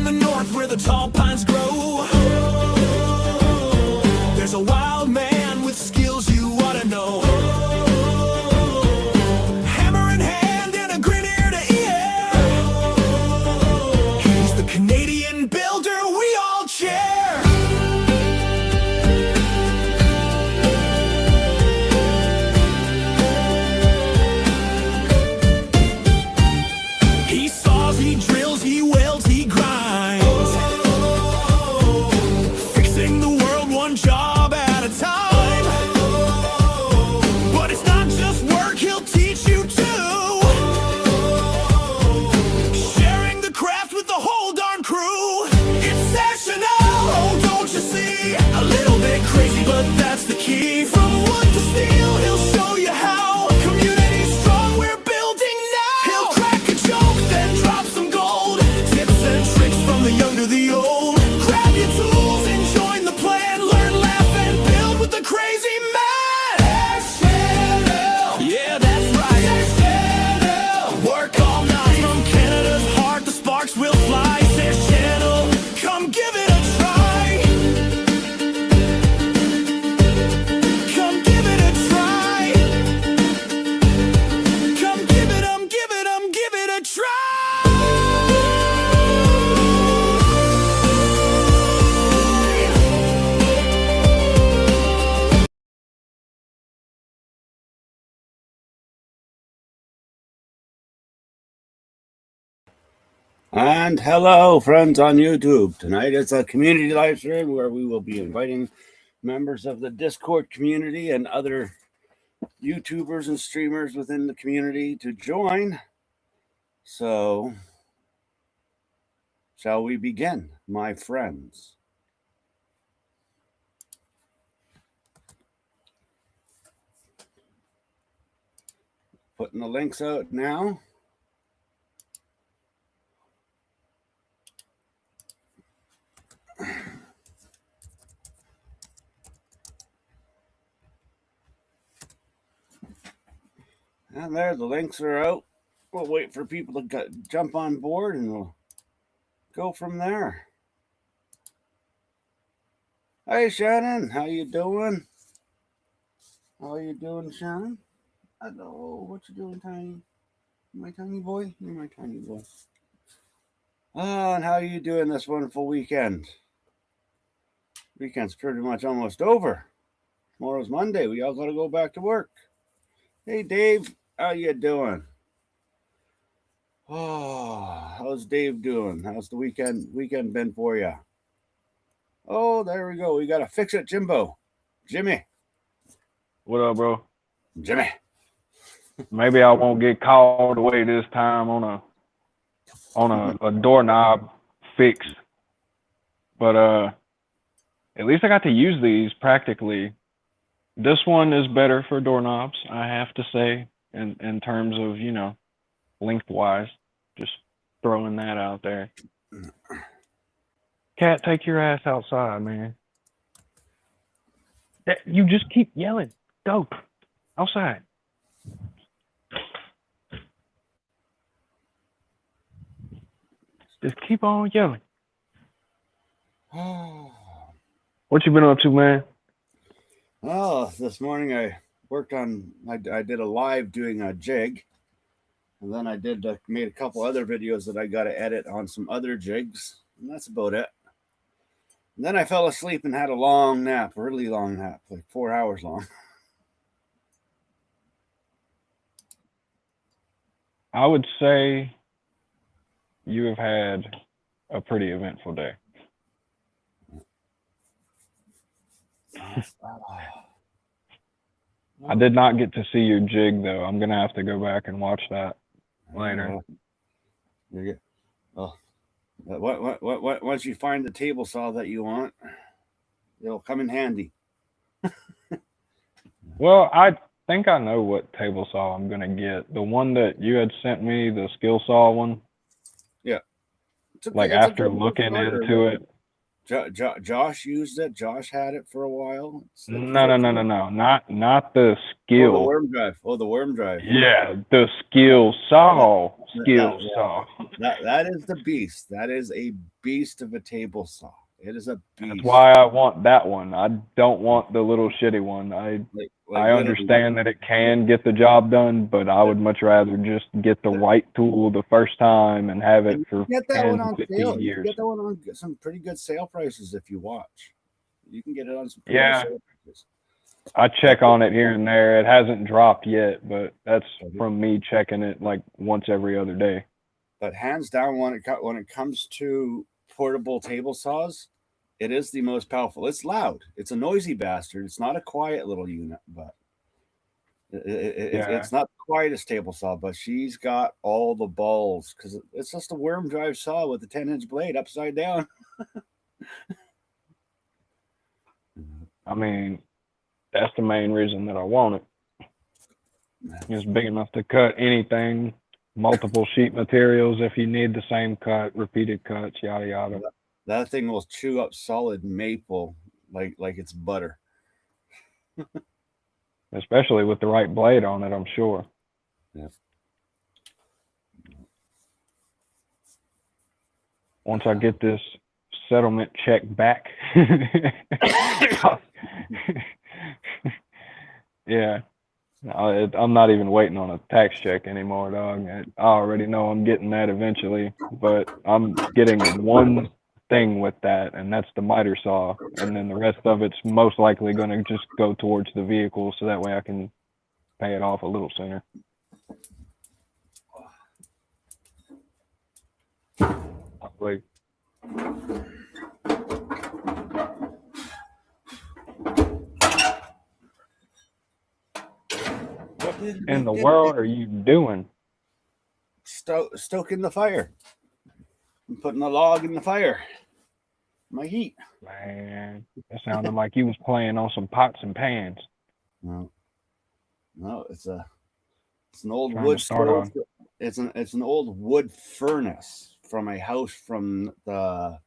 in the north where the tall pines grow. There's a wild man with skills you ought to know. Hammer in hand and a grin ear to ear. He's the Canadian builder we all share. He saws, he drills, he welds, he grinds, fixing the world one job at a time. But it's not just work, he'll teach you too, sharing the craft with the whole darn crew. It's sessional, oh don't you see? A little bit crazy, but that's the key. From wood to steel, he'll show you how. Community strong, we're building now. He'll crack a joke, then drop some gold. Tips and tricks from the young to the old. Grab your tools and join the plan. Learn, laugh, and build with the crazy man. Yeah, that's right. Work all night. From Canada's heart, the sparks will fly. Says Channel, come give it a try. Come give it a try. Come give it a try. And hello, friends on YouTube. Tonight is a community live stream where we will be inviting members of the Discord community and other YouTubers and streamers within the community to join. So, shall we begin, my friends? Putting the links out now. And there, the links are out. We'll wait for people to jump on board and we'll go from there. Hey, Shannon, how you doing? How you doing, Shannon? Hello, what you doing, Tiny? My tiny boy? You're my tiny boy. And how you doing this wonderful weekend? Weekend's pretty much almost over. Tomorrow's Monday. We all got to go back to work. Hey, Dave, how you doing? Oh, how's Dave doing? How's the weekend been for you? Oh, there we go. We got to fix it, Jimbo. Jimmy. What up, bro? Jimmy. Maybe I won't get called away this time on a doorknob fix. But at least I got to use these practically. This one is better for doorknobs, I have to say, in terms of, you know, lengthwise. Just throwing that out there. Cat, take your ass outside, man. You just keep yelling. Go outside. Just keep on yelling. What you been up to, man? Well, this morning I worked on, I did a live doing a jig. And then I made a couple other videos that I got to edit on some other jigs. And that's about it. And then I fell asleep and had a long nap, a really long nap, like 4 hours long. I would say you have had a pretty eventful day. I did not get to see your jig, though. I'm going to have to go back and watch that later. Well, once you find the table saw that you want, it'll come in handy. Well, I think I know what table saw I'm going to get. The one that you had sent me, the skill saw one. Yeah. Like after looking into it. Josh used it. Josh had it for a while. No. Not the skill. worm drive. Oh, the worm drive. Yeah, the skill saw. Skill That- saw. That is the beast. That is a beast of a table saw. It is a beast. That's why I want that one. I don't want the little shitty one. I literally, understand that it can get the job done, but I would much rather just get the right tool the first time and have it and for you can get that 10, one on 15 sale. You years. can get that one on some pretty good sale prices if you watch. You can get it on some pretty Yeah. good sale prices. I check on it here and there. It hasn't dropped yet, but that's from me checking it like once every other day. But hands down, when it comes to portable table saws, it is the most powerful. It's loud. It's a noisy bastard. It's not a quiet little unit, but it's not the quietest table saw. But she's got all the balls because it's just a worm drive saw with a 10-inch blade upside down. I mean, that's the main reason that I want it. It's big enough to cut anything, multiple sheet materials if you need the same cut, repeated cuts, yada yada. That thing will chew up solid maple like it's butter. Especially with the right blade on it, I'm sure. Yeah. Once I get this settlement check back. Yeah. I'm not even waiting on a tax check anymore, dog. I already know I'm getting that eventually, but I'm getting one thing with that, and that's the miter saw, and then the rest of it's most likely going to just go towards the vehicle, so that way I can pay it off a little sooner. Like, What in the world are you doing? Stoking the fire. I'm putting a log in the fire. My heat. Man, it sounded like you was playing on some pots and pans. No, it's an old Trying wood to start stove. It's an old wood furnace from a house from the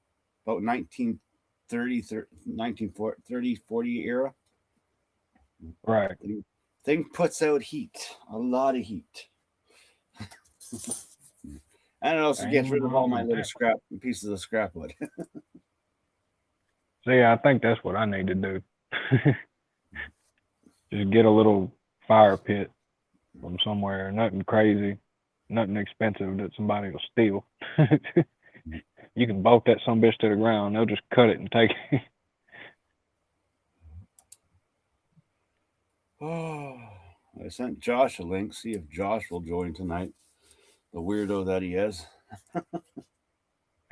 about 1930, 40 era. Right. Thing puts out heat, a lot of heat. And it also gets rid of all my little pieces of scrap wood. See, I think that's what I need to do. Just get a little fire pit from somewhere. Nothing crazy, nothing expensive that somebody will steal. You can bolt that some bitch to the ground. They'll just cut it and take it. Oh, I sent Josh a link. See if Josh will join tonight. The weirdo that he is.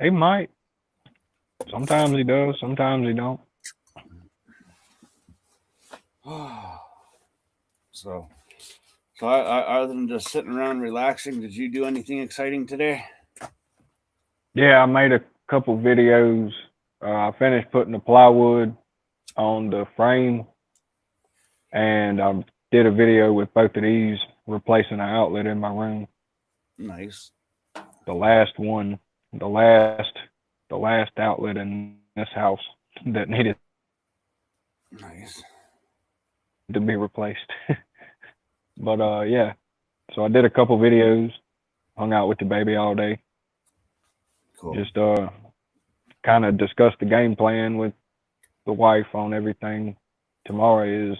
He might. Sometimes he does. Sometimes he don't. So I, other than just sitting around relaxing, did you do anything exciting today? Yeah, I made a couple videos. I finished putting the plywood on the frame, and I did a video with both of these, replacing an outlet in my room. Nice. The last one, the last outlet in this house that needed Nice. to be replaced. But yeah, so I did a couple videos, hung out with the baby all day. Cool. Just kind of discussed the game plan with the wife on everything. Tomorrow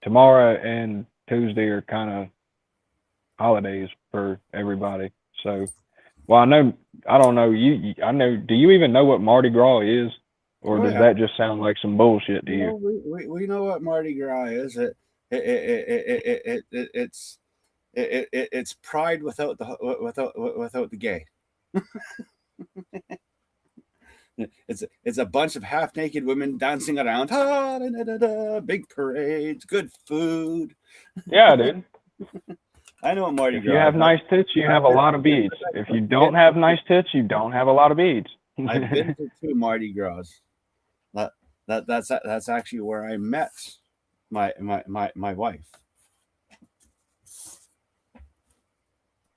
and Tuesday are kind of holidays for everybody. So, well, I don't know. I know. Do you even know what Mardi Gras is, or does that just sound like some bullshit to you? We know what Mardi Gras is. It's pride without the gay. It's a bunch of half naked women dancing around. Big parades, good food. Yeah, dude. I know what Mardi Gras. If you have nice tits, you have a lot of beads. If you don't have nice tits, you don't have a lot of beads. I've been to 2 Mardi Gras. That's actually where I met my wife.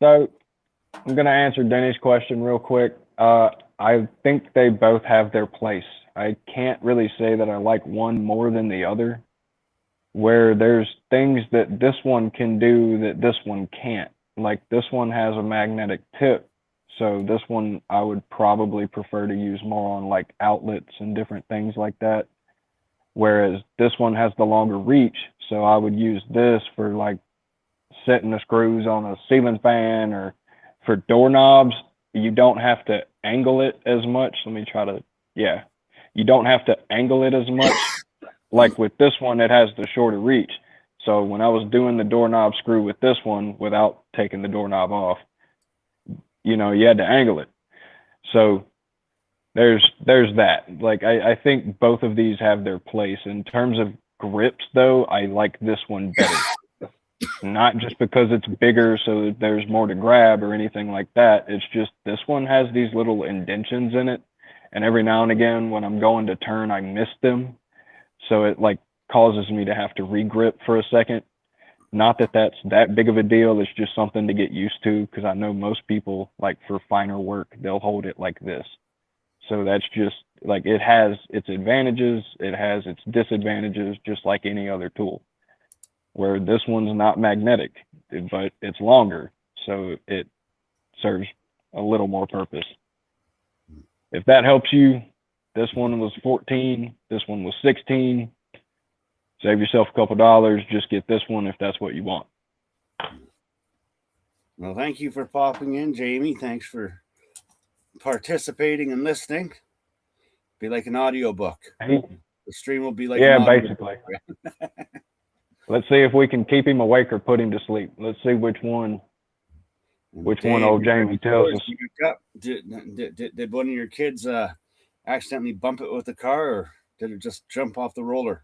So I'm gonna answer Denny's question real quick. I think they both have their place. I can't really say that I like one more than the other. where there's things that this one can do that this one can't. Like this one has a magnetic tip, so this one I would probably prefer to use more on like outlets and different things like that. Whereas this one has the longer reach, so I would use this for like setting the screws on a ceiling fan, or for doorknobs, you don't have to angle it as much. Let me try to, yeah, you don't have to angle it as much. Like with this one, it has the shorter reach. So when I was doing the doorknob screw with this one without taking the doorknob off, you know, you had to angle it. So there's that. Like I think both of these have their place. In terms of grips though, I like this one better. Not just because it's bigger so that there's more to grab or anything like that. It's just this one has these little indentions in it, and every now and again when I'm going to turn I miss them. So it like causes me to have to re-grip for a second. Not that that's that big of a deal. It's just something to get used to, because I know most people, like for finer work, they'll hold it like this. So that's just like, it has its advantages, it has its disadvantages, just like any other tool. Where this one's not magnetic, but it's longer, so it serves a little more purpose. If that helps you, this one was 14, this one was 16. Save yourself a couple dollars, just get this one if that's what you want. Well, thank you for popping in, Jamie. Thanks for participating and listening. Be like an audiobook. Hey, The stream will be like yeah, an audiobook. basically. Let's see if we can keep him awake or put him to sleep. Let's see which one old Jamie tells us. Did one of your kids accidentally bump it with the car, or did it just jump off the roller?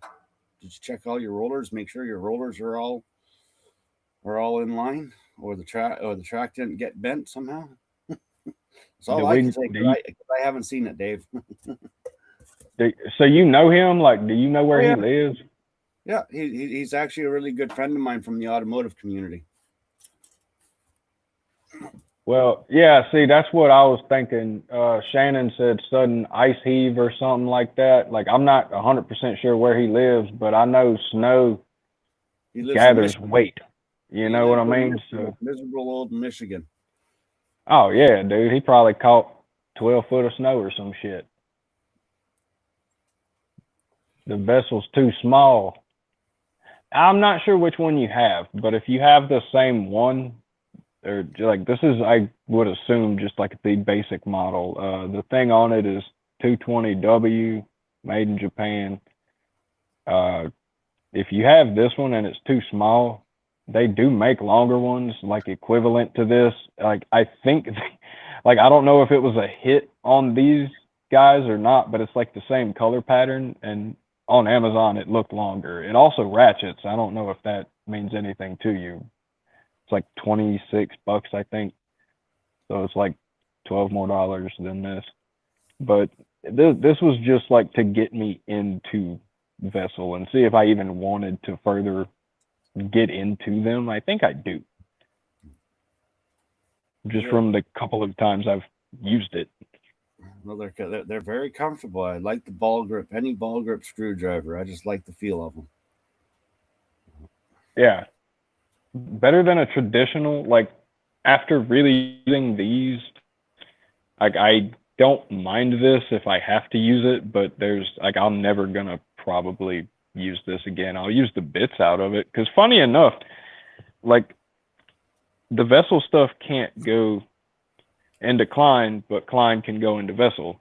Did you check all your rollers, make sure your rollers are all in line, or the track didn't get bent somehow? That's all I can say. I haven't seen it, Dave. So you know him? Like, do you know where he lives? Yeah, he's actually a really good friend of mine from the automotive community. Well, yeah, see, that's what I was thinking. Shannon said sudden ice heave or something like that. Like, I'm not 100% sure where he lives, but I know snow gathers weight. You know what I mean? So miserable old Michigan. Oh, yeah, dude. He probably caught 12 foot of snow or some shit. The vessel's too small. I'm not sure which one you have, but if you have the same one, or like this is, I would assume, just like the basic model. The thing on it is 220W, made in Japan. If you have this one and it's too small, they do make longer ones, like equivalent to this. Like I think, like I don't know if it was a hit on these guys or not, but it's like the same color pattern, and on Amazon it looked longer. It also ratchets. I don't know if that means anything to you. It's like $26, I think. So it's like $12 more than this. But this was just like to get me into Vessel and see if I even wanted to further get into them. I think I do. Just from the couple of times I've used it. Well, they're very comfortable. I like the ball grip. Any ball grip screwdriver, I just like the feel of them. Yeah, better than a traditional. Like after really using these, like I don't mind this if I have to use it, but there's like I'm never gonna probably use this again. I'll use the bits out of it because, funny enough, like the Vessel stuff can't go into Klein, but Klein can go into Vessel.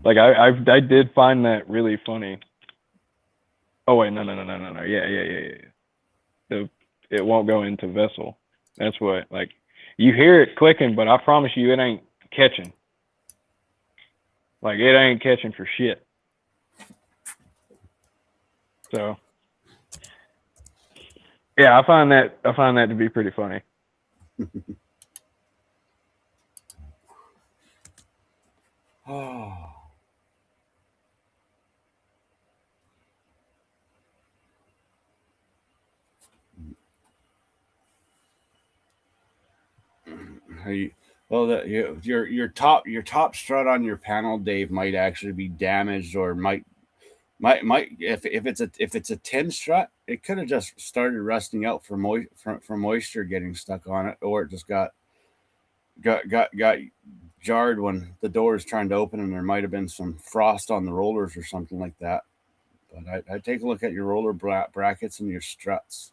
Like I did find that really funny. Oh wait, no. Yeah. It won't go into Vessel. That's what, like, you hear it clicking, but I promise you it ain't catching. Like it ain't catching for shit. So yeah, I find that to be pretty funny. Oh. Your top strut on your panel, Dave, might actually be damaged, or might if it's a 10 strut, it could have just started rusting out from moisture getting stuck on it, or it just got jarred when the door is trying to open, and there might have been some frost on the rollers or something like that. But I take a look at your roller brackets and your struts.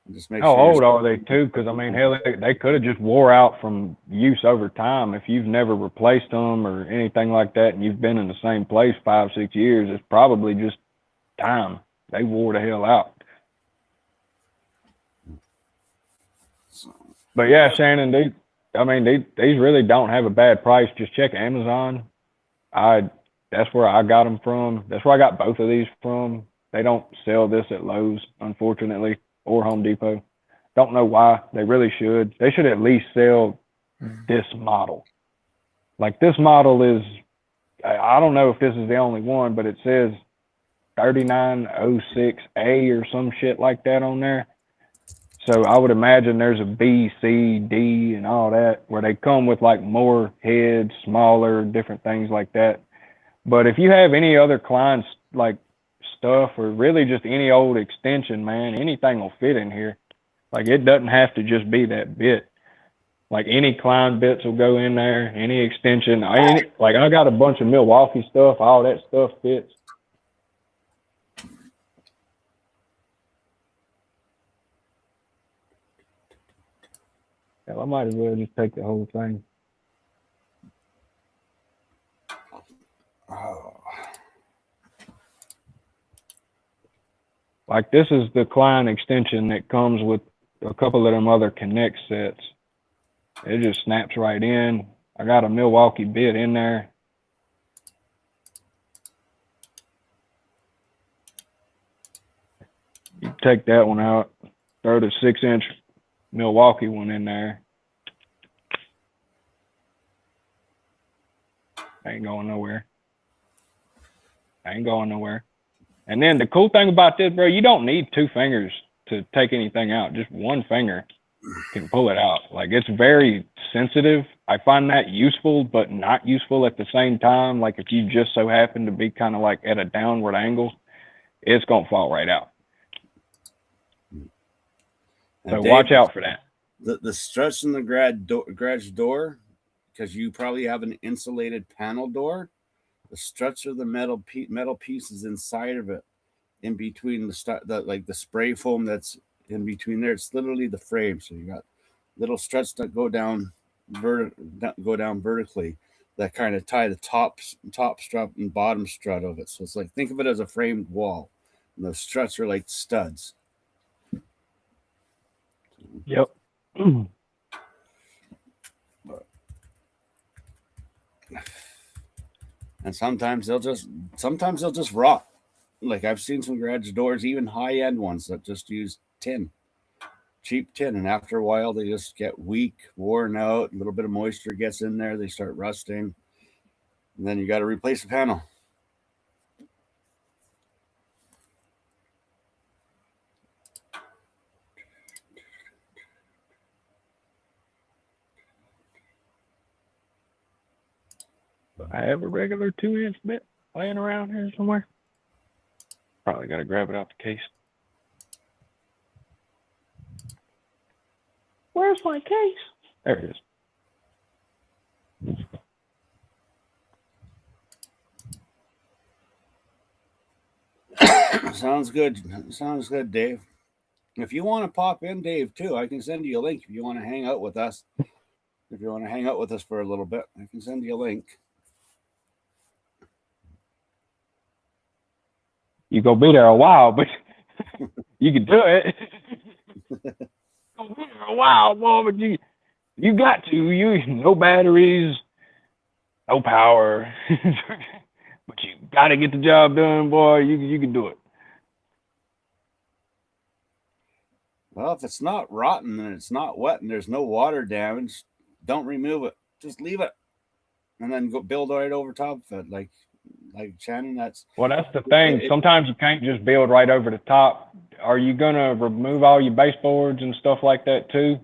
And just make How sure old are they too? Because I mean, hell, they could have just wore out from use over time. If you've never replaced them or anything like that, and you've been in the same place 5-6 years, it's probably just time. They wore the hell out. But yeah, Shannon, these really don't have a bad price. Just check Amazon. That's where I got them from. That's where I got both of these from. They don't sell this at Lowe's, unfortunately, or Home Depot. Don't know why. They really should. They should at least sell this model. Like this model is, I don't know if this is the only one, but it says 3906A or some shit like that on there. So I would imagine there's a B, C, D, and all that, where they come with like more heads, smaller, different things like that. But if you have any other Klein like stuff, or really just any old extension, man, anything will fit in here. Like it doesn't have to just be that bit. Like any Klein bits will go in there, any extension. Like I got a bunch of Milwaukee stuff, all that stuff fits. Hell, I might as well just take the whole thing. Oh. Like this is the Klein extension that comes with a couple of them other Connect sets. It just snaps right in. I got a Milwaukee bit in there. You take that one out, throw the 6-inch Milwaukee one in there. Ain't going nowhere. Ain't going nowhere. And then the cool thing about this, bro, you don't need 2 fingers to take anything out. Just 1 finger can pull it out. Like it's very sensitive. I find that useful, but not useful at the same time. Like if you just so happen to be kind of like at a downward angle, it's going to fall right out. So Dave, watch out for that. The struts in the garage door, because you probably have an insulated panel door. The struts are the metal pieces inside of it, in between the spray foam that's in between there. It's literally the frame. So you got little struts that go down vertically that kind of tie the top strut and bottom strut of it. So it's like, think of it as a framed wall. And those struts are like studs. Yep. And sometimes they'll just rot. Like I've seen some garage doors, even high-end ones, that just use tin, cheap tin, and after a while they just get weak, worn out, a little bit of moisture gets in there, they start rusting, and then you got to replace the panel. I have a regular 2-inch bit laying around here somewhere. Probably got to grab it out the case. Where's my case? There it is. Sounds good. Sounds good, Dave. If you want to pop in, Dave, too, I can send you a link if you want to hang out with us. If you want to hang out with us for a little bit, I can send you a link. You go be there a while, but you can do it. Go be there a while, boy, but you got to. You no batteries, no power, but you got to get the job done, boy. You can do it. Well, if it's not rotten and it's not wet and there's no water damage, don't remove it. Just leave it, and then go build right over top of it, like Shannon. That's the thing. Sometimes you can't just build right over the top. Are you gonna remove all your baseboards and stuff like that too?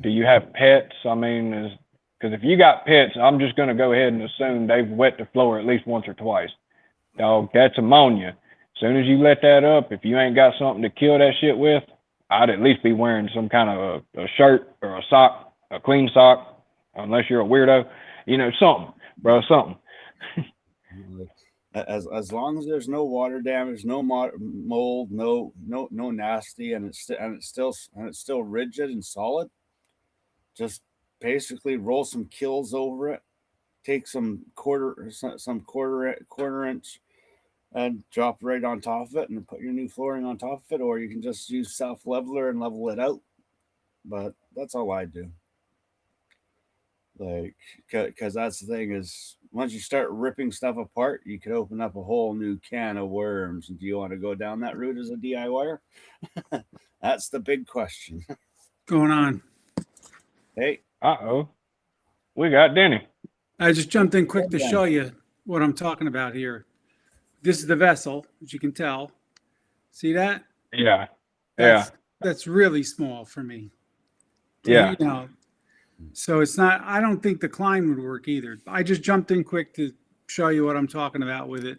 Do you have pets? I mean, because if you got pets, I'm just gonna go ahead and assume they've wet the floor at least once or twice. dog, that's ammonia. As soon as you let that up, if you ain't got something to kill that shit with, I'd at least be wearing some kind of a shirt or a sock, a clean sock, unless you're a weirdo, something, bro, something. As long as there's no water damage, no mold, no nasty, and it's still rigid and solid, just basically roll some kills over it, take some quarter inch and drop right on top of it and put your new flooring on top of it, or you can just use self leveler and level it out. But that's all I do. Like, because that's the thing is, once you start ripping stuff apart, you could open up a whole new can of worms. And do you want to go down that route as a DIYer? That's the big question. Going on. Hey, Uh-oh. We got Denny. I just jumped in quick to show you what I'm talking about here. This is the vessel, as you can tell. See that? Yeah. That's really small for me. Yeah. So it's not, I don't think the Klein would work either. I just jumped in quick to show you what I'm talking about with it.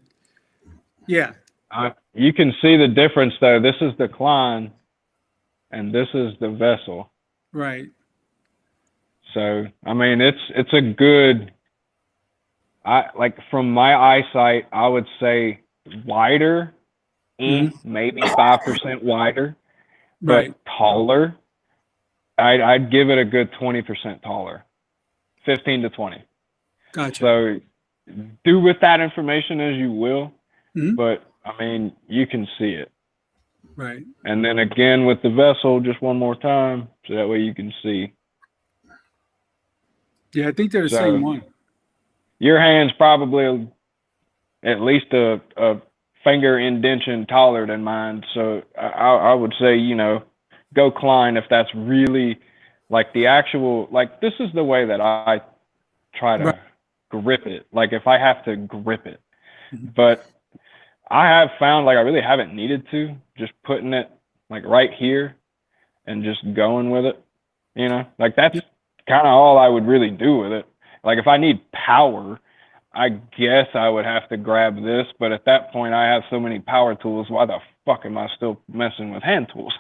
Yeah. You can see the difference though. This is the Klein and this is the vessel. Right. So, I mean, it's a good, from my eyesight, I would say wider, maybe 5% wider, but Right. taller. I'd give it a good 20% taller, 15 to 20. Gotcha. So do with that information as you will, Mhm. but I mean, you can see it. Right. And then again with the vessel, just one more time, so that way you can see. Yeah, I think they're the So- same one. Your hand's probably at least a finger indentation taller than mine. So I would say, go Klein if that's really like the actual, like this is the way that I try to Right. grip it. Like if I have to grip it, Mhm. but I have found like I really haven't needed to, just putting it like right here and just going with it, like that's kind of all I would really do with it. Like if I need power, I guess I would have to grab this, but at that point I have so many power tools. Why the fuck am I still messing with hand tools?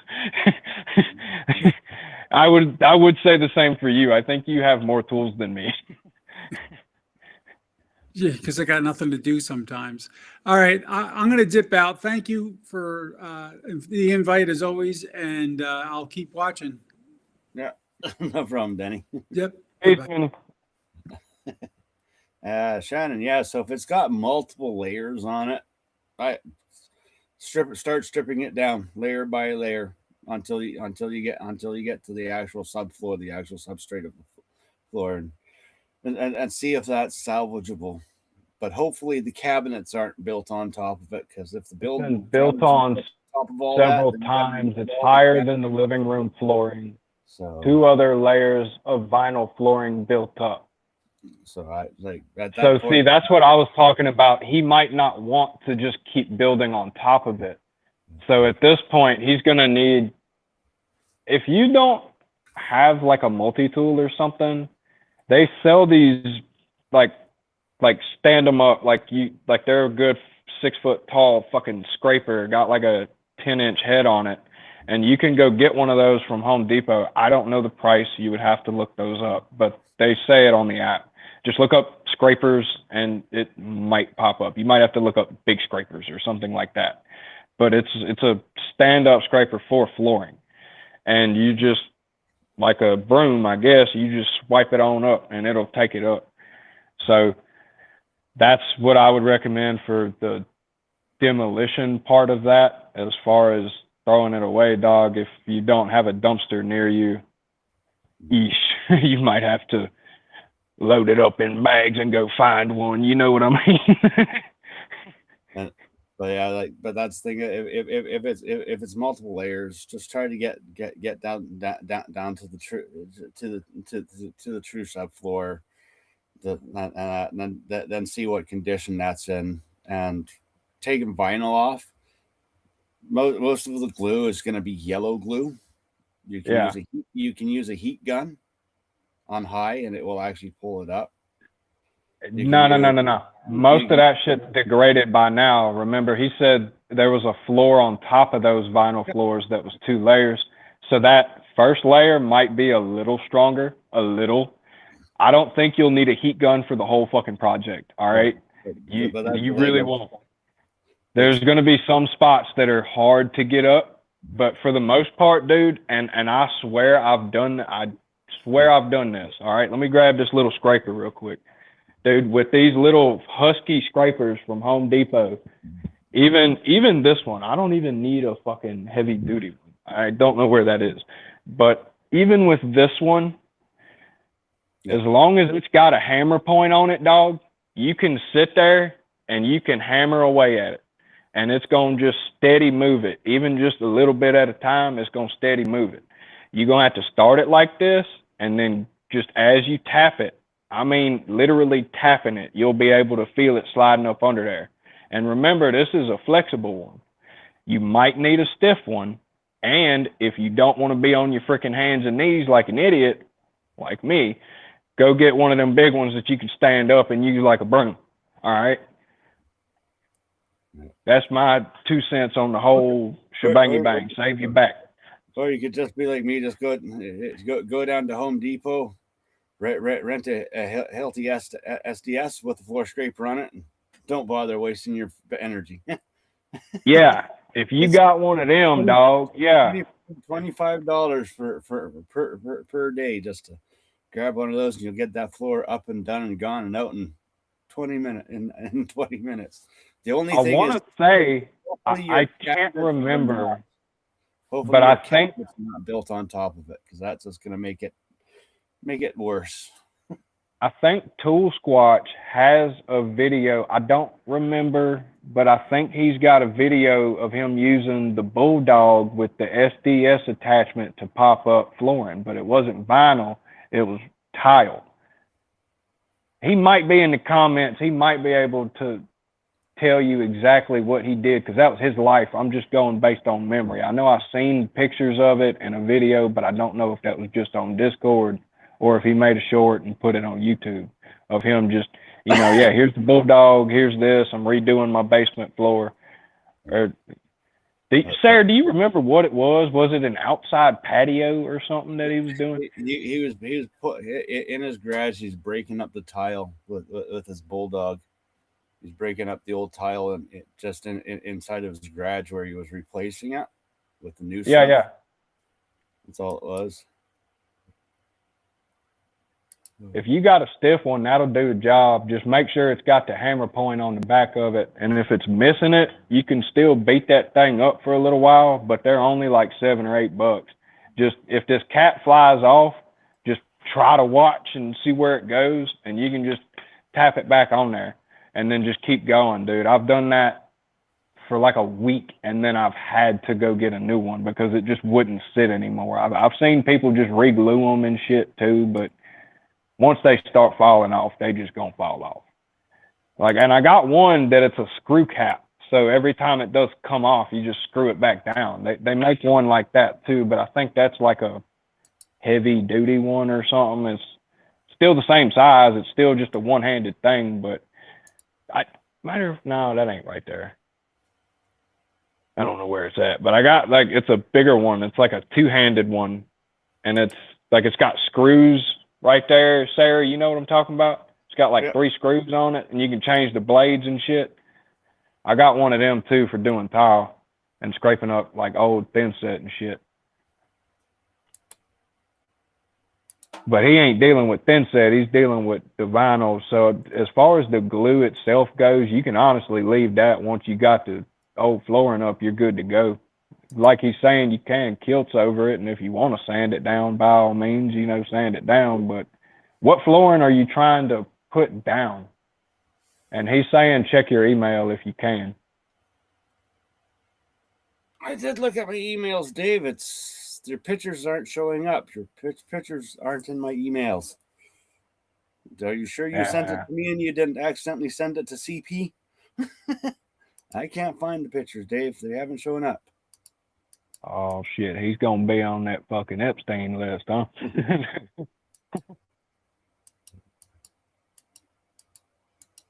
I would say the same for you. I think you have more tools than me. Yeah, because I got nothing to do sometimes. All right, I'm going to dip out. Thank you for the invite as always, and I'll keep watching. yeah, no problem, Denny. Yep. Hey, Bye-bye. Shannon, yeah. So if it's got multiple layers on it, start stripping it down layer by layer until you get to the actual subfloor, the actual substrate of the floor, and see if that's salvageable. But hopefully the cabinets aren't built on top of it, because if the building Been built on top of all several that, then you gotta times. remove It's all the higher cabinets. than the living room flooring. So 2 other layers of vinyl flooring built up. So I like at that So point, see, that's what I was talking about. He might not want to just keep building on top of it. So at this point, he's going to need, if you don't have like a multi-tool or something, they sell these like stand them up, like they're a good 6 foot tall fucking scraper, got like a 10-inch head on it. And you can go get one of those from Home Depot. I don't know the price. You would have to look those up, but they say it on the app. Just look up scrapers and it might pop up. You might have to look up big scrapers or something like that. But it's a stand-up scraper for flooring. And you just, like a broom, I guess, you just swipe it on up and it'll take it up. So that's what I would recommend for the demolition part of that. As far as throwing it away, dog, if you don't have a dumpster near you, you might have to load it up in bags and go find one. You know what I mean? but yeah, but that's the thing. If it's multiple layers, just try to get down to the true to the true subfloor. Then see what condition that's in, and taking vinyl off. Most of the glue is going to be yellow glue. You can use a heat gun on high, and it will actually pull it up. You can No. Most of that shit's degraded by now. Remember, he said there was a floor on top of those vinyl floors that was 2 layers. So that first layer might be a little stronger, a little. I don't think you'll need a heat gun for the whole fucking project. All right, but that's you the really thing. won't. There's going to be some spots that are hard to get up, but for the most part, dude, and I swear I've done this. All right, let me grab this little scraper real quick, dude. With these little Husky scrapers from Home Depot, even this one, I don't even need a fucking heavy duty one. I don't know where that is, but even with this one, as long as it's got a hammer point on it, dog, you can sit there and you can hammer away at it, and it's going to just steady move it. Even just a little bit at a time, it's going to steady move it. You're going to have to start it like this, and then just as you tap it, I mean literally tapping it, you'll be able to feel it sliding up under there. And remember, this is a flexible one. You might need a stiff one, and if you don't want to be on your freaking hands and knees like an idiot, like me, go get one of them big ones that you can stand up and use like a broom. All right. That's my 2 cents on the whole shebangy bang. Save your back. Or you could just be like me, just go down to Home Depot, rent a healthy SDS with a floor scraper on it, and don't bother wasting your energy. Yeah. If you got one of them, dog, yeah. $25 per day just to grab one of those, and you'll get that floor up and done and gone and out in 20 minutes. In 20 minutes. The only thing I want to say I can't remember, but I think it's not built on top of it, because that's just going to make it worse. I think Tool Squatch has a video. I don't remember, but I think he's got a video of him using the Bulldog with the SDS attachment to pop up flooring, but it wasn't vinyl, it was tile. He might be in the comments. He might be able to tell you exactly what he did, because that was his life. I'm just going based on memory. I know I've seen pictures of it in a video, but I don't know if that was just on Discord or if he made a short and put it on YouTube of him just, yeah, here's the Bulldog, here's this, I'm redoing my basement floor. Sarah, do you remember what it was? Was it an outside patio or something that he was doing? He was put in his garage. He's breaking up the tile with his Bulldog. He's breaking up the old tile and just inside of his garage where he was replacing it with the new stuff. Yeah. That's all it was. If you got a stiff one, that'll do the job. Just make sure it's got the hammer point on the back of it. And if it's missing it, you can still beat that thing up for a little while, but they're only like $7 or $8. Just if this cat flies off, just try to watch and see where it goes, and you can just tap it back on there and then just keep going, dude. I've done that for like a week, and then I've had to go get a new one because it just wouldn't sit anymore. I've seen people just re-glue them and shit too, but once they start falling off, they just gonna fall off. And I got one that it's a screw cap, so every time it does come off, you just screw it back down. They make one like that too, but I think that's like a heavy duty one or something. It's still the same size. It's still just a one-handed thing, but no, that ain't right there. I don't know where it's at, but I got it's a bigger one. It's like a two-handed one, and it's got screws right there. Sarah, you know what I'm talking about? It's got 3 screws on it, and you can change the blades and shit. I got one of them too for doing tile and scraping up old thin set and shit. But he ain't dealing with thin set, he's dealing with the vinyl. So as far as the glue itself goes, you can honestly leave that. Once you got the old flooring up, you're good to go. Like he's saying, you can kilts over it, and if you want to sand it down, by all means, sand it down. But what flooring are you trying to put down? And he's saying check your email if you can. I did look at my emails, Dave. Your pictures aren't showing up. Your pictures aren't in my emails. Are you sure you sent it to me and you didn't accidentally send it to CP? I can't find the pictures, Dave. They haven't shown up. Oh, shit. He's going to be on that fucking Epstein list, huh?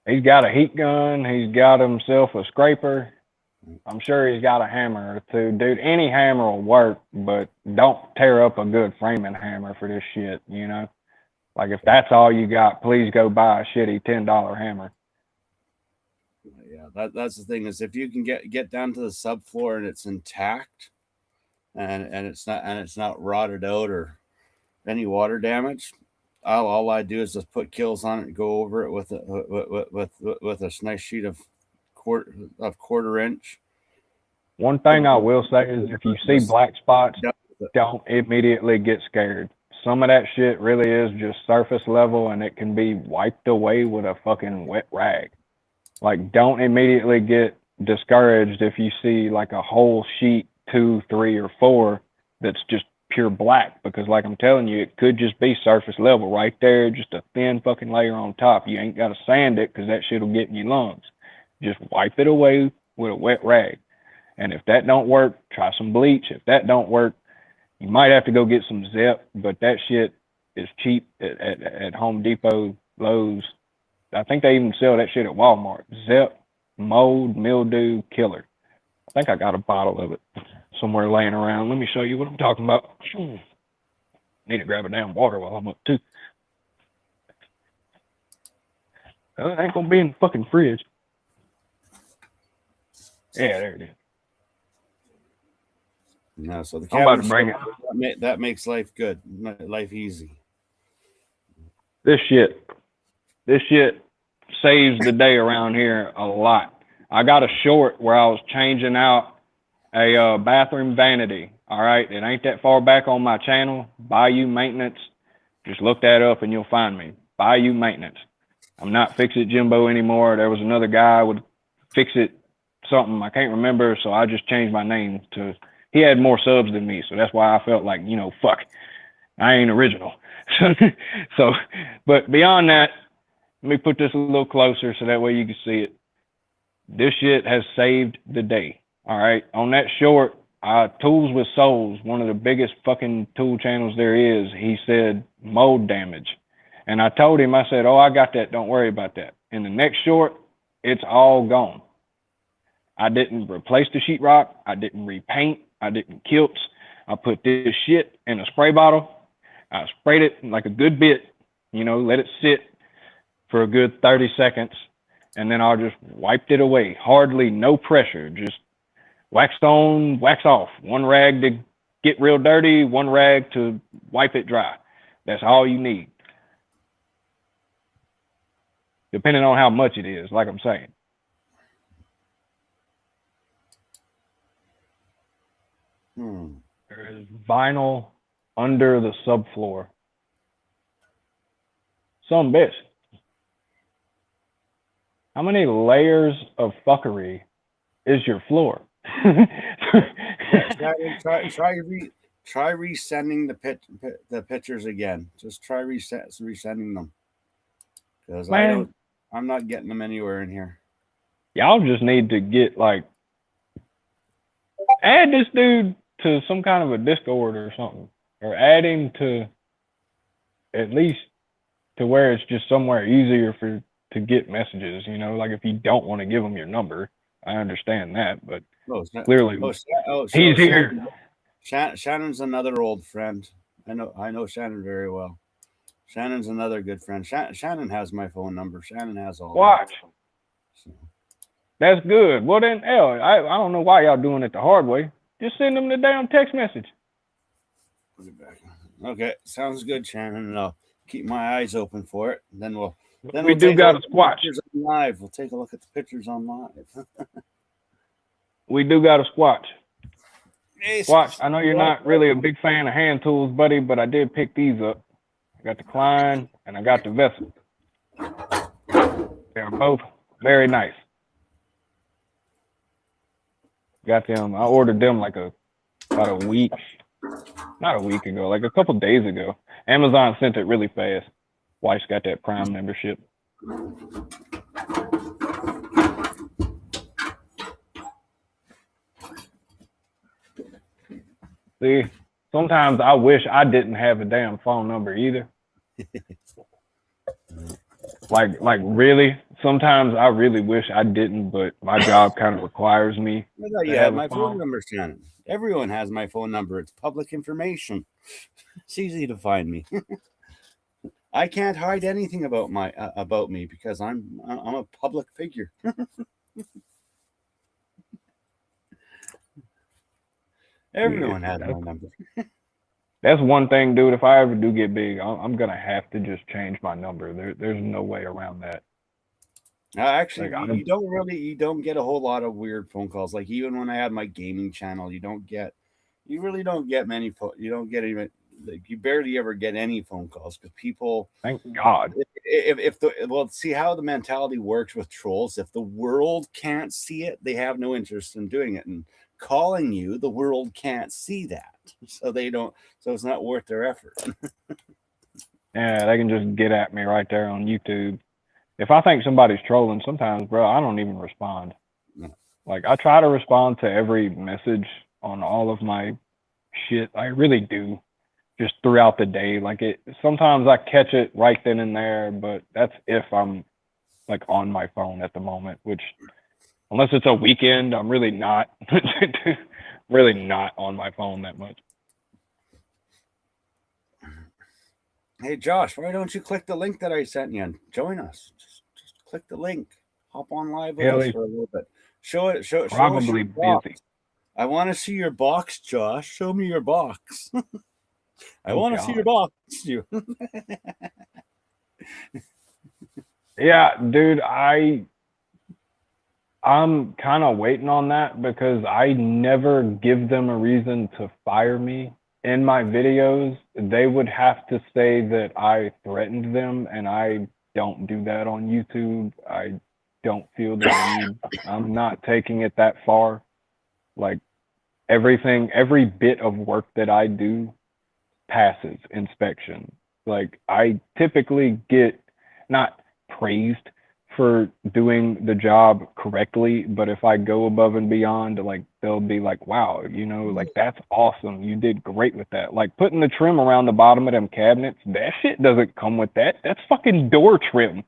He's got a heat gun. He's got himself a scraper. I'm sure he's got a hammer or two. Dude, any hammer will work, but don't tear up a good framing hammer for this shit, you know? Like, if that's all you got, please go buy a shitty $10 hammer. Yeah, that's the thing is if you can get down to the subfloor and it's intact and it's not rotted out or any water damage, all I do is just put kills on it and go over it with a nice sheet of quarter inch. One thing I will say is if you see black spots, don't immediately get scared. Some of that shit really is just surface level and it can be wiped away with a fucking wet rag. Like, don't immediately get discouraged if you see like a whole sheet 2, 3, or 4 that's just pure black, because like I'm telling you, it could just be surface level right there, just a thin fucking layer on top. You ain't got to sand it because that shit will get in your lungs. Just wipe it away with a wet rag. And if that don't work, try some bleach. If that don't work, you might have to go get some Zep, but that shit is cheap at Home Depot, Lowe's. I think they even sell that shit at Walmart. Zep mold mildew killer. I think I got a bottle of it somewhere laying around. Let me show you what I'm talking about. Need to grab a damn water while I'm up too. It ain't gonna be in the fucking fridge. Yeah, there it is. No, so the I'm about to bring it. That makes life good, life easy. This shit saves the day around here a lot. I got a short where I was changing out a bathroom vanity. All right, it ain't that far back on my channel. Bayou Maintenance. Just look that up and you'll find me. Bayou Maintenance. I'm not Fix It Jimbo anymore. There was another guy would Fix It something. I can't remember, so I just changed my name to. He had more subs than me, so that's why I felt like, you know, fuck, I ain't original. So, but beyond that, let me put this a little closer so that way you can see it. This shit has saved the day. All right. On that short, Tools with Souls, one of the biggest fucking tool channels there is, he said mold damage. And I told him, I said, oh, I got that. Don't worry about that. In the next short, it's all gone. I didn't replace the sheetrock. I didn't repaint. I didn't kilt. I put this shit in a spray bottle. I sprayed it like a good bit, you know, let it sit for a good 30 seconds. And then I just wiped it away. Hardly no pressure, just wax on, wax off. One rag to get real dirty, one rag to wipe it dry. That's all you need. Depending on how much it is, like I'm saying. There is vinyl under the subfloor. Some bitch. How many layers of fuckery is your floor? Try resending the pictures again. Just try resending them, because I'm not getting them anywhere in here. Y'all just need to get like add this dude to some kind of a Discord or something, or add him to at least to where it's just somewhere easier to get messages, you know, like if you don't want to give him your number, I understand that, but clearly he's here. Shannon's another old friend. I know Shannon very well. Shannon's another good friend. Shannon has my phone number. Shannon has all. Watch. So. That's good. Well then, hell, I don't know why y'all doing it the hard way. Just send them the damn text message. Put it back. Okay, sounds good, Shannon. And I'll keep my eyes open for it. Then we'll do got a squatch. Live. We'll take a look at the pictures on live. We do got a squatch. Squatch, I know you're not really a big fan of hand tools, buddy, but I did pick these up. I got the Klein and I got the Vessel. They're both very nice. Got them. I ordered them like about a week, not a week ago, like a couple days ago. Amazon sent it really fast. Wife's got that Prime membership. See, sometimes I wish I didn't have a damn phone number either. like really, sometimes I really wish I didn't, but my job kind of requires me I thought to you had have a my phone phone. number, Shannon. Everyone has my phone number. It's public information. It's easy to find me. I can't hide anything about me because I'm a public figure. Everyone has my number. That's one thing, dude. If I ever do get big, I'm gonna have to just change my number. There's no way around that. Actually, Like, you don't get a whole lot of weird phone calls. Like even when I had my gaming channel, you really don't get many you don't get even like you barely ever get any phone calls because people thank God. if the well see how the mentality works with trolls. If the world can't see it, they have no interest in doing it. And calling you, the world can't see that, so they don't. So it's not worth their effort. Yeah, they can just get at me right there on YouTube. If I think somebody's trolling, sometimes, bro, I don't even respond. No. Like, I try to respond to every message on all of my shit. I really do, just throughout the day. Like, sometimes I catch it right then and there, but that's if I'm like on my phone at the moment. Which, unless it's a weekend, I'm really not, really not on my phone that much. Hey Josh, why don't you click the link that I sent you and join us? Just click the link. Hop on live with us for a little bit. Show us Probably your box. busy. I want to see your box, Josh. Show me your box. I Oh, want to see your box. You. Yeah, dude, I'm kind of waiting on that because I never give them a reason to fire me. In my videos, they would have to say that I threatened them, and I don't do that on YouTube. I don't feel the need. I'm not taking it that far. Like, every bit of work that I do passes inspection. Like, I typically get not praised for doing the job correctly, but if I go above and beyond, like, they'll be like, wow, like, that's awesome, you did great with that. Like, putting the trim around the bottom of them cabinets, that shit doesn't come with that. That's fucking door trim.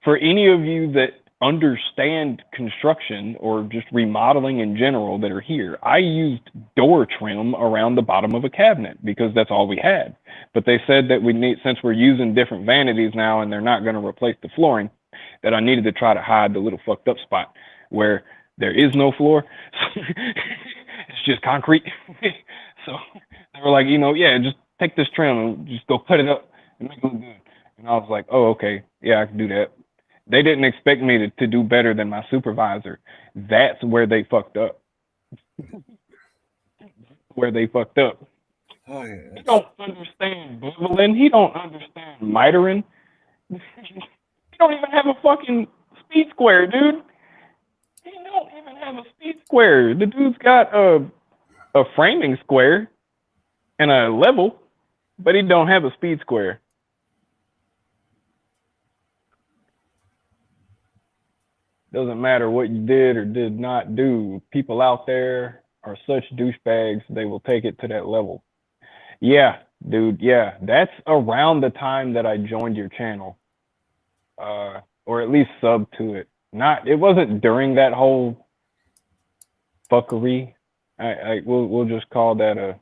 For any of you that understand construction or just remodeling in general that are here, I used door trim around the bottom of a cabinet because that's all we had. But they said that we need, since we're using different vanities now and they're not going to replace the flooring, that I needed to try to hide the little fucked up spot where there is no floor. It's just concrete. So they were like, yeah, just take this trim and just go cut it up and make it look good. And I was like, oh, okay, yeah, I can do that. They didn't expect me to do better than my supervisor. That's where they fucked up. Where they fucked up. Oh, yeah. He don't understand beveling. He don't understand mitering. He don't even have a fucking speed square, dude. He don't even have a speed square. The dude's got a framing square and a level, but he don't have a speed square. Doesn't matter what you did or did not do. People out there are such douchebags, they will take it to that level. Yeah, dude, yeah. That's around the time that I joined your channel. Or at least sub to it. It wasn't during that whole fuckery. We'll just call that a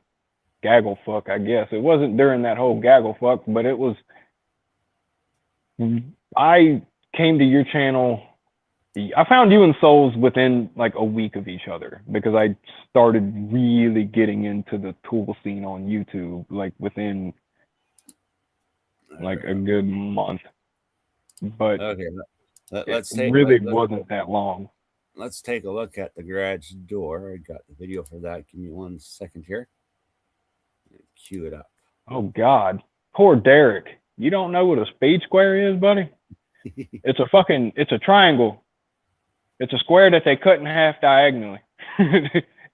gaggle fuck, I guess. It wasn't during that whole gaggle fuck, but it was. I came to your channel. I found you and Souls within like a week of each other because I started really getting into the tool scene on YouTube like within like a good month. But okay, wasn't that long. Let's take a look at the garage door. I got the video for that. Give me 1 second here. Cue it up. Oh God, poor Derek. You don't know what a speed square is, buddy? It's a triangle. It's a square that they cut in half diagonally.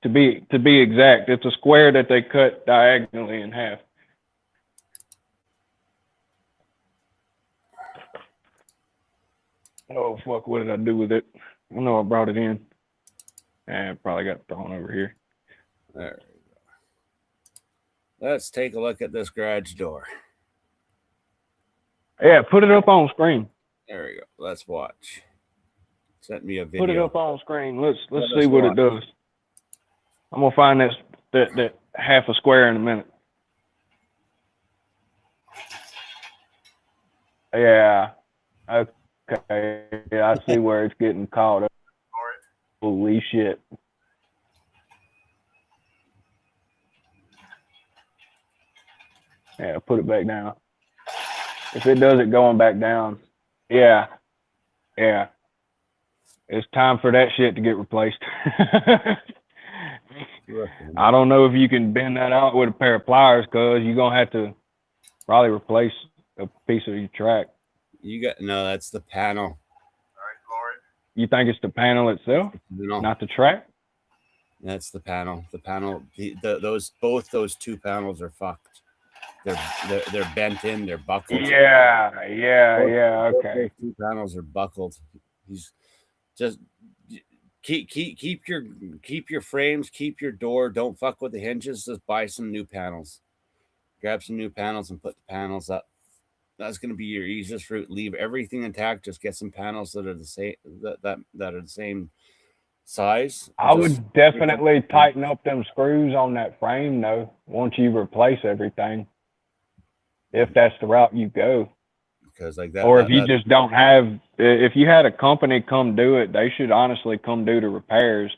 to be exact, it's a square that they cut diagonally in half. Oh fuck, what did I do with it? I know I brought it in. I probably got thrown over here. There we go. Let's take a look at this garage door. Yeah, put it up on screen. There we go. Let's watch. sent me a video. Put it up on screen. Let's Let see us what watch. it does. I'm gonna find that half a square in a minute. Yeah. Okay. Yeah, I see where it's getting caught up. Holy shit. Yeah, put it back down. If it does it going back down, yeah. It's time for that shit to get replaced. I don't know if you can bend that out with a pair of pliers, because you're going to have to probably replace a piece of your track. No, that's the panel. You think it's the panel itself, No, not the track? that's the panel. The panel. Both those two panels are fucked. They're bent in. They're buckled. Yeah. Both Okay. those two panels are buckled. He's just keep your frames, keep your door. Don't fuck with the hinges. Just buy some new panels. Grab some new panels and put the panels up. That's going to be your easiest route. Leave everything intact. Just get some panels that are the same that are the same size. I would definitely tighten up them screws on that frame though, once you replace everything. If that's the route you go. Because like that, or if you just don't have, if you had a company come do it, they should honestly come do the repairs.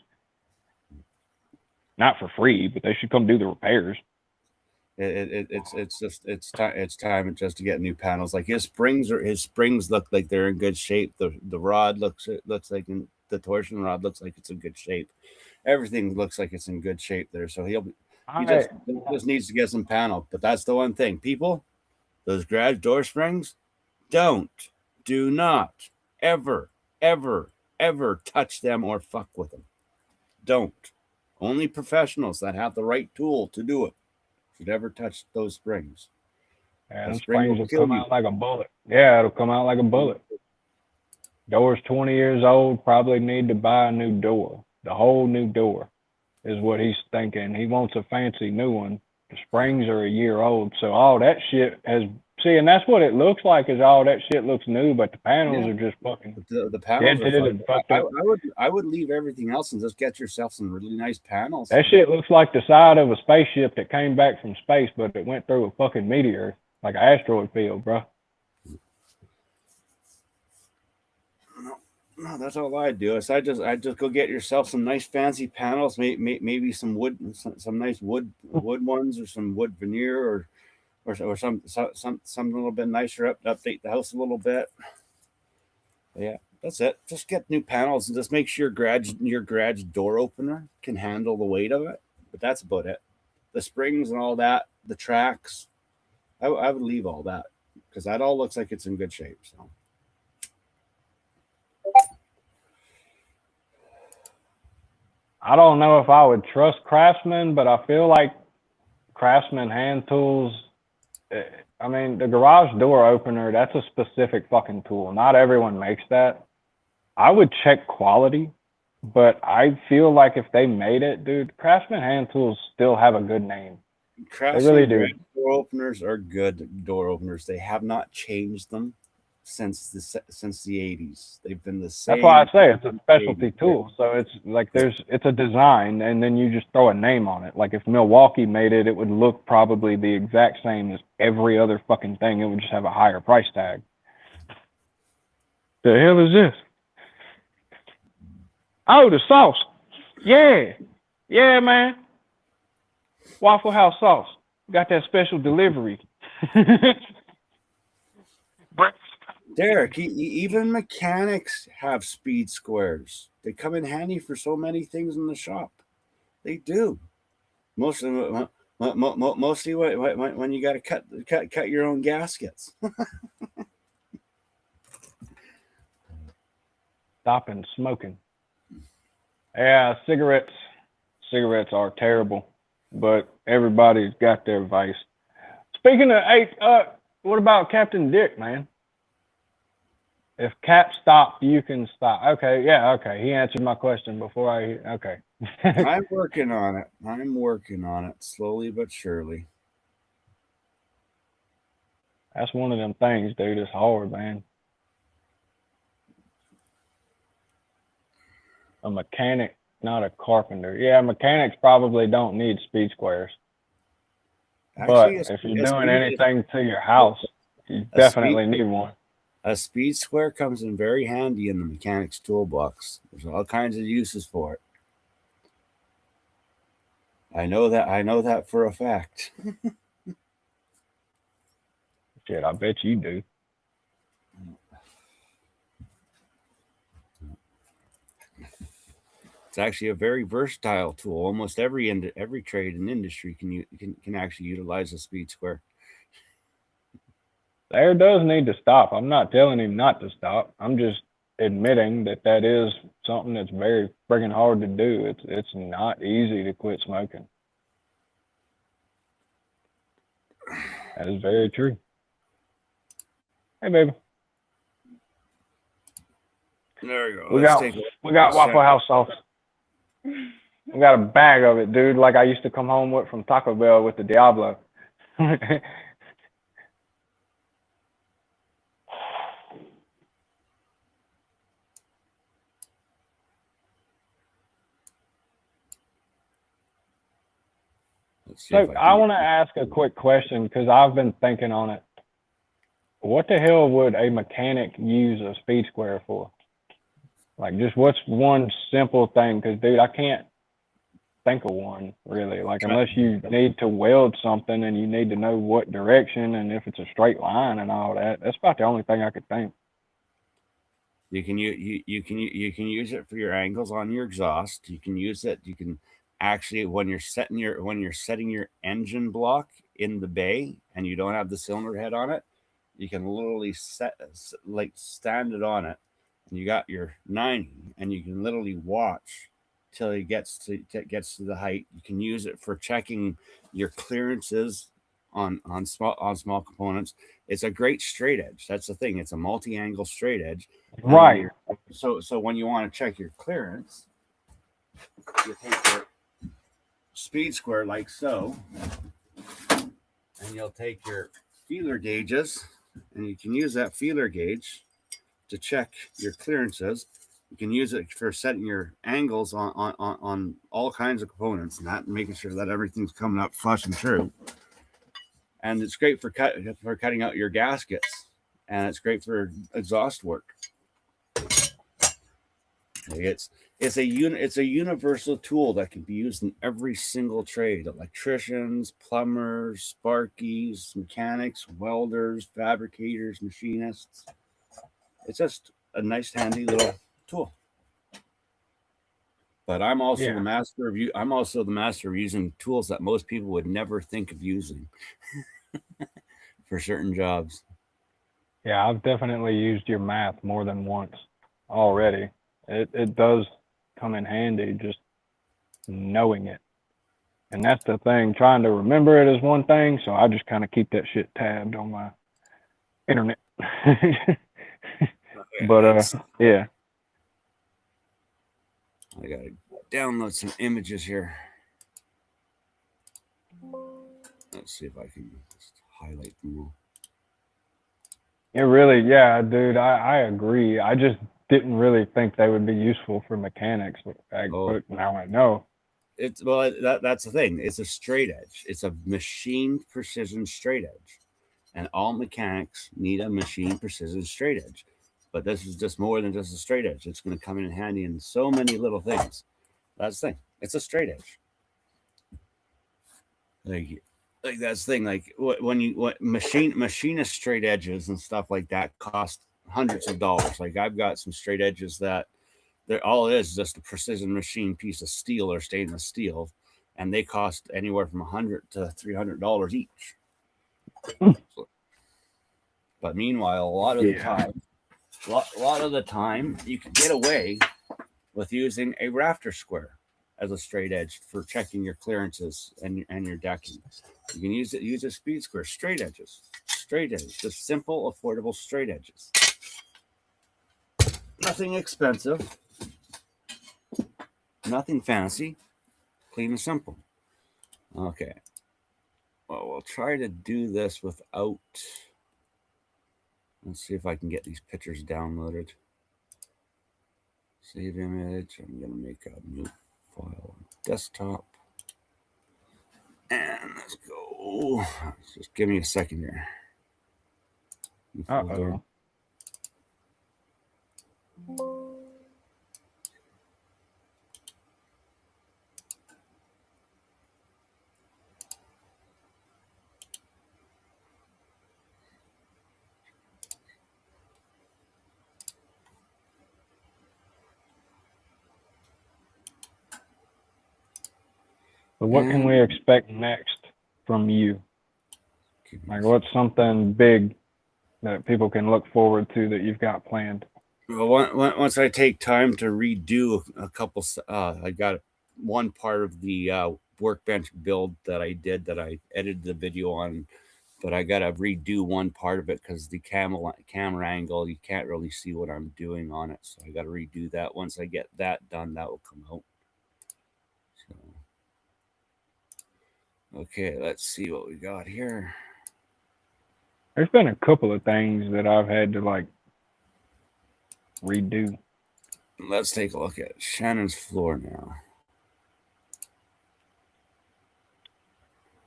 Not for free, but they should come do the repairs. It's time just to get new panels. Like his springs look like they're in good shape. The rod looks like the torsion rod looks like it's in good shape. Everything looks like it's in good shape there. So he just needs to get some panel. But that's the one thing, people. Those garage door springs, do not ever touch them or fuck with them. Don't. Only professionals that have the right tool to do it should ever touch those springs. Yeah, those springs will come out like a bullet. Yeah, it'll come out like a bullet. Door's 20 years old, probably need to buy a new door. The whole new door is what he's thinking. He wants a fancy new one. The springs are a year old, so all that shit and that's what it looks like, is all that shit looks new, but the panels are just fucking the panels are fucked up. I would leave everything else and just get yourself some really nice panels. That shit looks like the side of a spaceship that came back from space, but it went through a fucking meteor, like an asteroid field, bro. No, that's all I do. Is I just go get yourself some nice fancy panels, maybe some wood, some nice wood ones, or some wood veneer, or some little bit nicer, update the house a little bit. But yeah, that's it. Just get new panels and just make sure your garage door opener can handle the weight of it. But that's about it. The springs and all that, the tracks, I would leave all that, because that all looks like it's in good shape. So. I don't know if I would trust Craftsman, but I feel like Craftsman hand tools, I mean, the garage door opener, that's a specific fucking tool. Not everyone makes that. I would check quality, but I feel like if they made it, dude, Craftsman hand tools still have a good name. Craftsman they really do. Door openers are good door openers. They have not changed them since the 80s. They've been the same. That's why I say it's a specialty tool. So it's like it's a design, and then you just throw a name on it. Like if Milwaukee made it, it would look probably the exact same as every other fucking thing. It would just have a higher price tag. The hell is this? Oh, the sauce. Yeah, man. Waffle House sauce. Got that special delivery. Derek, even mechanics have speed squares. They come in handy for so many things in the shop. They do. Mostly when you got to cut your own gaskets. Stopping smoking. Yeah, cigarettes are terrible, but everybody's got their vice. Speaking of, what about Captain Dick, man? If Cap stopped, you can stop. Okay, yeah, okay. He answered my question before okay. I'm working on it slowly but surely. That's one of them things, dude. It's hard, man. a mechanic, not a carpenter. Yeah, mechanics probably don't need speed squares. Actually, But if you're doing anything to your house, you a definitely need one. A speed square comes in very handy in the mechanic's toolbox. There's all kinds of uses for it. I know that for a fact. Shit, I bet you do. It's actually a very versatile tool. Almost every trade and industry can actually utilize a speed square. There does need to stop. I'm not telling him not to stop. I'm just admitting that is something that's very friggin' hard to do. It's not easy to quit smoking. That is very true. Hey, baby. There we go. We got Waffle House sauce. We got a bag of it, dude. Like I used to come home with from Taco Bell with the Diablo. So I want to ask a quick question because I've been thinking on it. What the hell would a mechanic use a speed square for? Like, just what's one simple thing? Because, dude, I can't think of one really. Like, unless you need to weld something and you need to know what direction and if it's a straight line and all that. That's about the only thing I could think. You can use it for your angles on your exhaust. You can use it. You can actually when you're setting your engine block in the bay and you don't have the cylinder head on it, you can literally stand it on it, and you got your 90, and you can literally watch till it gets to the height. You can use it for checking your clearances on small components. It's a great straight edge. That's the thing. It's a multi-angle straight edge. Right. So when you want to check your clearance, you take your speed square like so, and you'll take your feeler gauges, and you can use that feeler gauge to check your clearances. You can use it for setting your angles on all kinds of components and that, and making sure that everything's coming up flush and true. And it's great for cutting out your gaskets, and it's great for exhaust work. It's a universal tool that can be used in every single trade: electricians, plumbers, sparkies, mechanics, welders, fabricators, machinists. It's just a nice, handy little tool. But I'm also the master of using tools that most people would never think of using for certain jobs. Yeah, I've definitely used your math more than once already. It does come in handy just knowing it. And that's the thing. Trying to remember it is one thing, so I just kind of keep that shit tabbed on my internet. But yeah. I gotta download some images here. Let's see if I can just highlight them all. It really, yeah, dude, I agree. I just didn't really think they would be useful for mechanics, but now I know. That's the thing. It's a straight edge. It's a machine precision straight edge, and all mechanics need a machine precision straight edge. But this is just more than just a straight edge. It's going to come in handy in so many little things. That's the thing. It's a straight edge. Like that's the thing. Like machinist straight edges and stuff like that cost hundreds of dollars. Like I've got some straight edges that they're all it is just a precision machine piece of steel or stainless steel, and they cost anywhere from $100 to $300 each. But meanwhile, a lot of the time, you can get away with using a rafter square as a straight edge for checking your clearances and your decking. You can use a speed square, straight edges, just simple, affordable straight edges. Nothing expensive, nothing fancy, clean and simple. Okay. Well, we'll try to do this without. Let's see if I can get these pictures downloaded. Save image. I'm gonna make a new file on desktop. And let's go. Just give me a second here. New folder. Uh-oh. So what can we expect next from you? Give me Like, a what's something big that people can look forward to that you've got planned? Well, once I take time to redo a couple, I got one part of the workbench build that I did that I edited the video on, but I got to redo one part of it because the camera angle, you can't really see what I'm doing on it. So I got to redo that. Once I get that done, that will come out. So, okay, let's see what we got here. There's been a couple of things that I've had to like redo. Let's take a look at Shannon's floor now.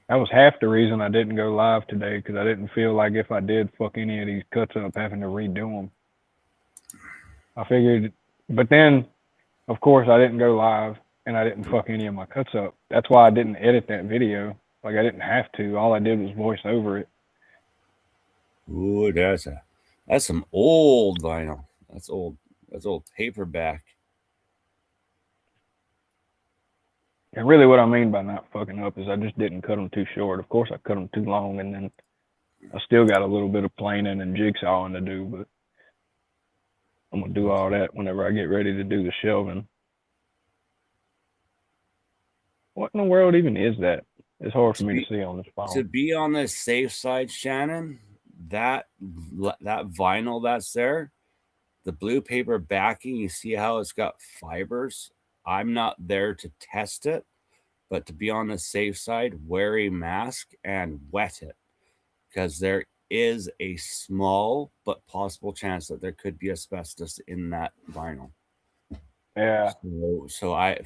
That was half the reason I didn't go live today, because I didn't feel like if I did fuck any of these cuts up, having to redo them. I figured, but then, of course, I didn't go live and I didn't fuck any of my cuts up. That's why I didn't edit that video. Like, I didn't have to. All I did was voice over it. Ooh, that's some old vinyl. That's old paperback. And really what I mean by not fucking up is I just didn't cut them too short. Of course, I cut them too long, and then I still got a little bit of planing and jigsawing to do, but I'm going to do all that whenever I get ready to do the shelving. What in the world even is that? It's hard for me to see on this phone. To be on the safe side, Shannon, that vinyl that's there, the blue paper backing, you see how it's got fibers? I'm not there to test it, but to be on the safe side, wear a mask and wet it, because there is a small but possible chance that there could be asbestos in that vinyl. Yeah. So I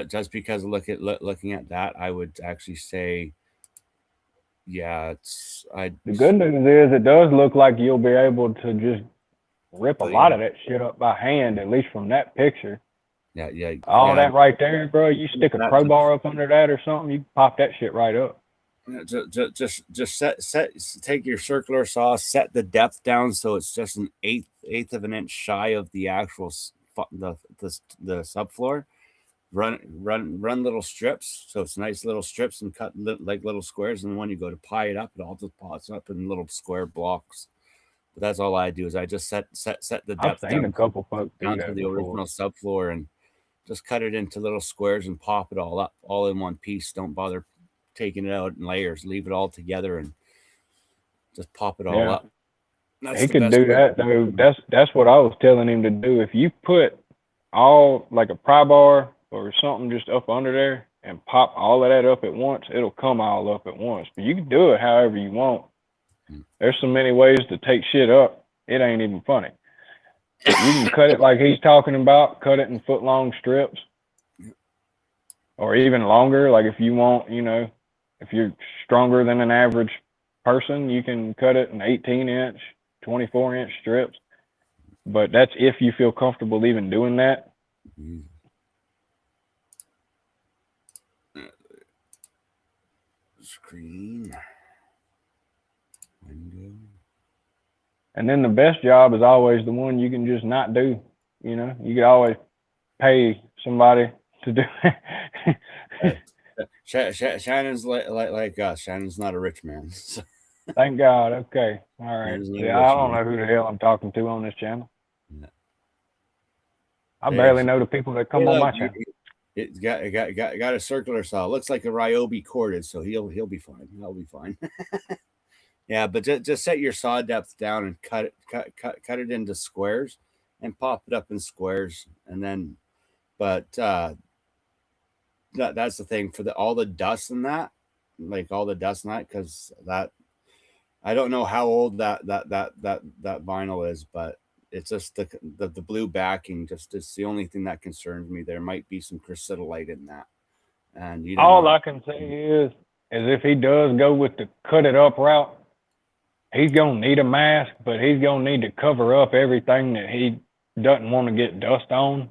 just because looking at that, I would actually say, yeah, The good news is it does look like you'll be able to just rip a lot of that shit up by hand, at least from that picture. Yeah. All that right there, bro. You stick a crowbar up under that or something, you can pop that shit right up. Just take your circular saw, set the depth down so it's just an eighth of an inch shy of the actual the subfloor. Run little strips, so it's nice little strips, and cut like little squares. And when you go to pie it up, it all just pops up in little square blocks. But that's all I do is I just set the depth I've seen a couple folks do down that to the before. original subfloor and just cut it into little squares and pop it all up, all in one piece. Don't bother taking it out in layers. Leave it all together and just pop it all up. He could do that though. That's what I was telling him to do. If you put all like a pry bar or something just up under there and pop all of that up at once, it'll come all up at once. But you can do it however you want. There's so many ways to take shit up, it ain't even funny. You can cut it like he's talking about, cut it in foot-long strips. Or even longer, like if you want, if you're stronger than an average person, you can cut it in 18-inch, 24-inch strips. But that's if you feel comfortable even doing that. Screen. Window. And then the best job is always the one you can just not do. You could always pay somebody to do it. Shannon's like us. Shannon's not a rich man. So. Thank God. Okay. All right. Yeah, I don't know who the hell I'm talking to on this channel. Yeah. I barely know the people that come on my channel. It's got a circular saw. It looks like a Ryobi corded, so he'll be fine. He'll be fine. Yeah, but just set your saw depth down and cut it into squares and pop it up in squares, and then, but that's the thing for all the dust and that, because that I don't know how old that vinyl is, but it's just the blue backing. Just is the only thing that concerns me. There might be some crystalite in that, and you don't All know. I can say is if he does go with the cut it up route, he's gonna need a mask, but he's gonna need to cover up everything that he doesn't want to get dust on.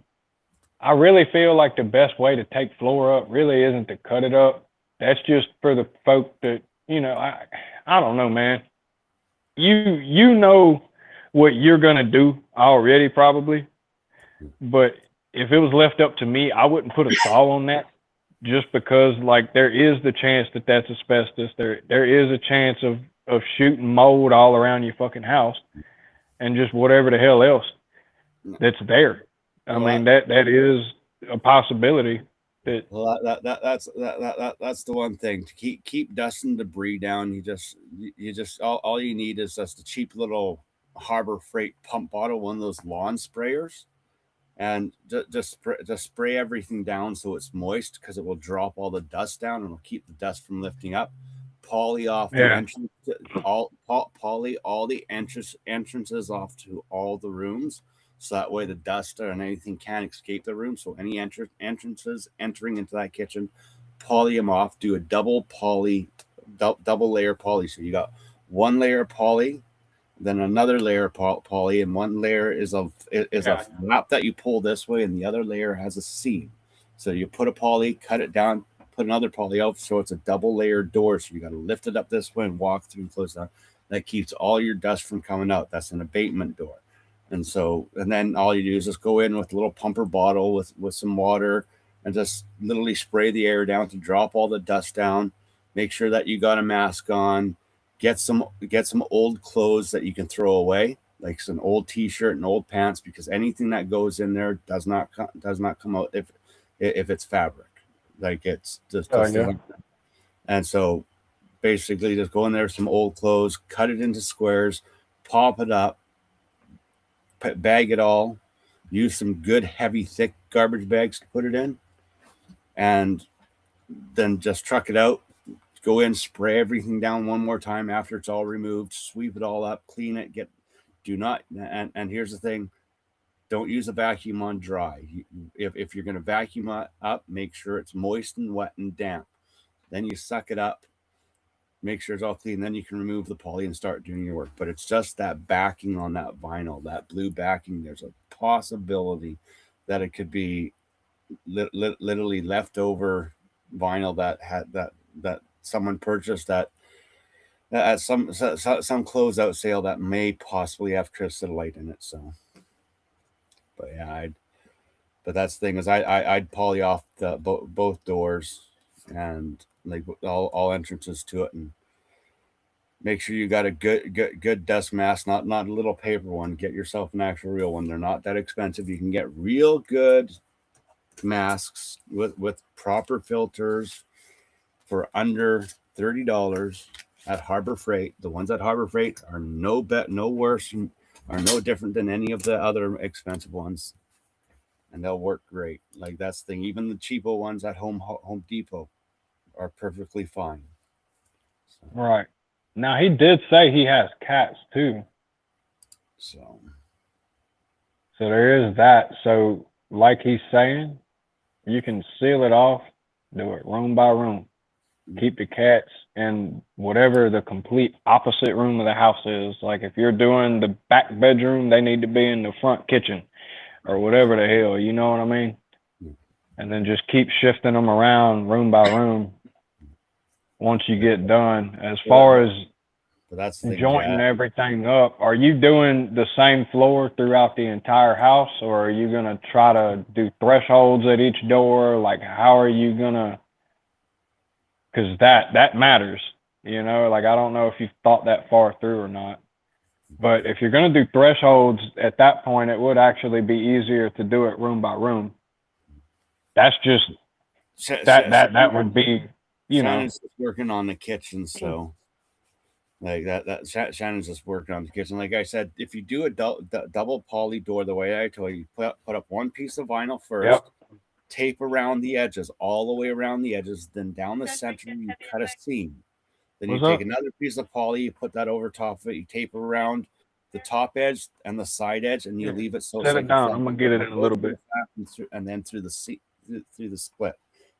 I really feel like the best way to take floor up really isn't to cut it up. That's just for the folk that, I don't know, man. You know what you're gonna do already probably, but if it was left up to me, I wouldn't put a saw on that, just because like there is the chance that that's asbestos. There is a chance of shooting mold all around your fucking house, and just whatever the hell else that's there. I mean that is a possibility. Well, that's the one thing, to keep dust and debris down. You just all you need is just a cheap little Harbor Freight pump bottle, one of those lawn sprayers, and just spray everything down so it's moist, because it will drop all the dust down and will keep the dust from lifting up. Poly off the entrance, poly all the entrances off to all the rooms, so that way the dust and anything can't escape the room. So any entrances entering into that kitchen, poly them off. Do a double layer poly. So you got one layer of poly, then another layer of poly, and one layer is a flap that you pull this way, and the other layer has a seam. So you put a poly, cut it down, put another poly out, so it's a double layered door. So you got to lift it up this way and walk through and close down. That keeps all your dust from coming out. That's an abatement door. And then all you do is just go in with a little pumper bottle with some water, and just literally spray the air down to drop all the dust down. Make sure that you got a mask on. Get some old clothes that you can throw away, like some old t-shirt and old pants, because anything that goes in there does not come out if it's fabric. Like it's just and so basically just go in there with some old clothes, cut it into squares, pop it up, bag it all, use some good heavy thick garbage bags to put it in, and then just truck it out. Go in, spray everything down one more time after it's all removed, sweep it all up, clean it, and here's the thing, don't use a vacuum on dry. If you're going to vacuum up, make sure it's moist and wet and damp. Then you suck it up, make sure it's all clean, then you can remove the poly and start doing your work. But it's just that backing on that vinyl, that blue backing. There's a possibility that it could be literally leftover vinyl that someone purchased at some closeout sale that may possibly have crystalite in it. So, but yeah, but that's the thing, is I'd poly off both doors and like all entrances to it, and make sure you got a good dust mask, not a little paper one. Get yourself an actual real one. They're not that expensive. You can get real good masks with proper filters for under $30 at Harbor Freight. The ones at Harbor Freight are no worse, are no different than any of the other expensive ones, and they'll work great. Like that's the thing. Even the cheapo ones at Home Depot are perfectly fine. So. Right. Now he did say he has cats too. So there is that. So like he's saying, you can seal it off, do it room by room. Keep the cats in whatever the complete opposite room of the house is. Like if you're doing the back bedroom, they need to be in the front kitchen or whatever the hell, you know what I mean? And then just keep shifting them around room by room once you get done. As far as that's jointing everything up, are you doing the same floor throughout the entire house, or are you going to try to do thresholds at each door? Like how are you going to, because that matters, you know, like I don't know if you've thought that far through or not, but if you're going to do thresholds at that point, it would actually be easier to do it room by room. That's just that would be, you know. Shannon's working on the kitchen, so like that Shannon's just working on the kitchen. Like I said, if you do a double poly door the way I told you, put up one piece of vinyl first. Yep. Tape around the edges, all the way around the edges, then down the center you cut a seam. Then you take another piece of poly, you put that over top of it, you tape around the top edge and the side edge, and you Yeah. leave it so Set it's it like down. I'm gonna get it in a little bit. and then through the seat through the split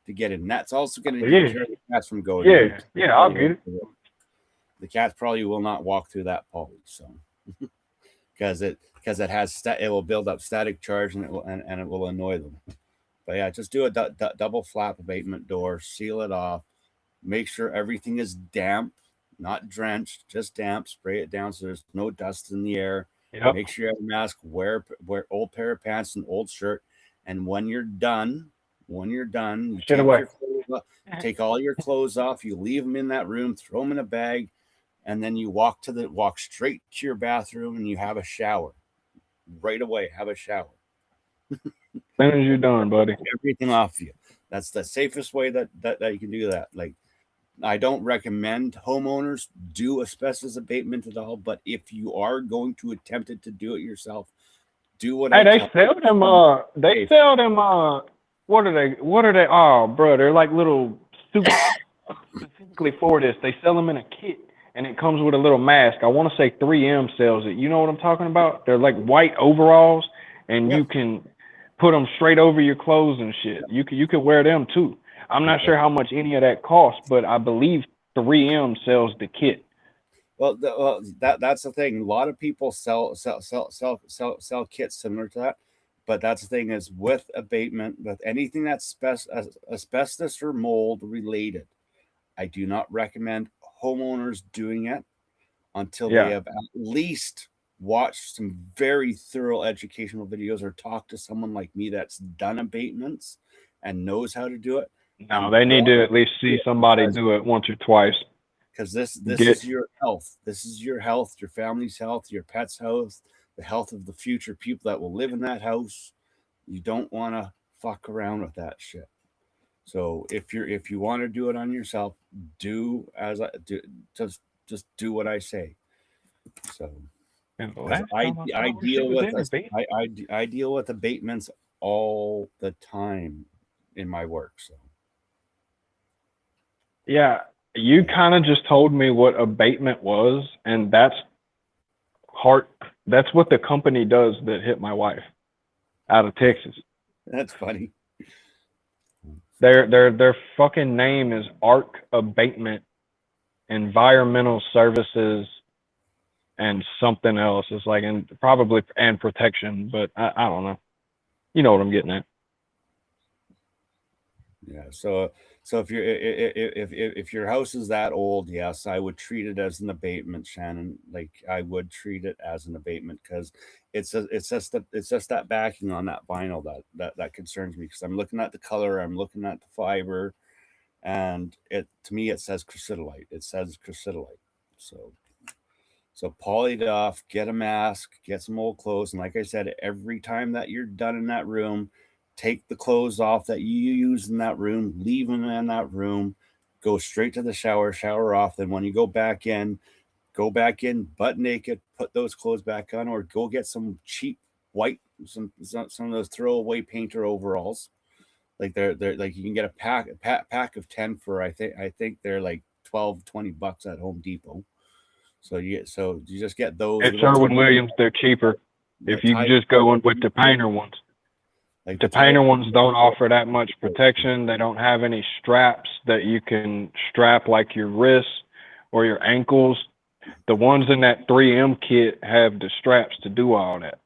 to get in. That's also going to Yeah. deter the cats from going in. Yeah, yeah, I'll get it. The cats probably will not walk through that poly, so because it has it will build up static charge and it will annoy them. But yeah, just do a double flap abatement door, seal it off, make sure everything is damp, not drenched, just damp. Spray it down so there's no dust in the air. Yep. Make sure you have a mask. Wear old pair of pants and old shirt. And when you're done, you Shit away. take all your clothes off. You leave them in that room, throw them in a bag, and then you walk straight to your bathroom and you have a shower. Right away, have a shower. As soon as you're done, buddy. Everything off you. That's the safest way that you can do that. Like, I don't recommend homeowners do asbestos abatement at all, but if you are going to attempt it to do it yourself, do what Hey, I they tell sell you. them. They sell them. What are they? Oh, bro, they're like little super specifically for this. They sell them in a kit, and it comes with a little mask. I want to say 3M sells it. You know what I'm talking about? They're like white overalls, and you can put them straight over your clothes and shit. You can wear them too. I'm not sure how much any of that costs, but I believe 3M sells the kit. Well, that's the thing. A lot of people sell kits similar to that, but that's the thing is with abatement, with anything that's asbestos or mold related, I do not recommend homeowners doing it until they have at least watched some very thorough educational videos or talk to someone like me that's done abatements and knows how to do it. No, they need to at least see somebody do it once or twice. Because this is your health. This is your health, your family's health, your pet's health, the health of the future people that will live in that house. You don't want to fuck around with that shit. So if you want to do it on yourself, do as I do. Just do what I say. So I deal with abatements all the time in my work. So yeah. You kind of just told me what abatement was, and that's what the company does that hit my wife out of Texas. That's funny. Their fucking name is ARC Abatement Environmental Services and something else. It's like probably protection, but I don't know. You know what I'm getting at. Yeah. So if your house is that old, yes, I would treat it as an abatement, Shannon. Like I would treat it as an abatement because it's just that backing on that vinyl that concerns me, because I'm looking at the color, I'm looking at the fiber, and to me it says crucidolite. So poly it off, get a mask, get some old clothes, and like I said, every time that you're done in that room, take the clothes off that you use in that room, leave them in that room, go straight to the shower off. Then when you go back in butt naked, put those clothes back on, or go get some cheap white, some of those throwaway painter overalls. Like they're like you can get a pack of 10 for I think they're like $12-$20 at Home Depot. So you just get those. At Sherwin-Williams, they're cheaper if you just go in with the painter ones. Like the painter ones don't offer that much protection. They don't have any straps that you can strap like your wrists or your ankles. The ones in that 3M kit have the straps to do all that.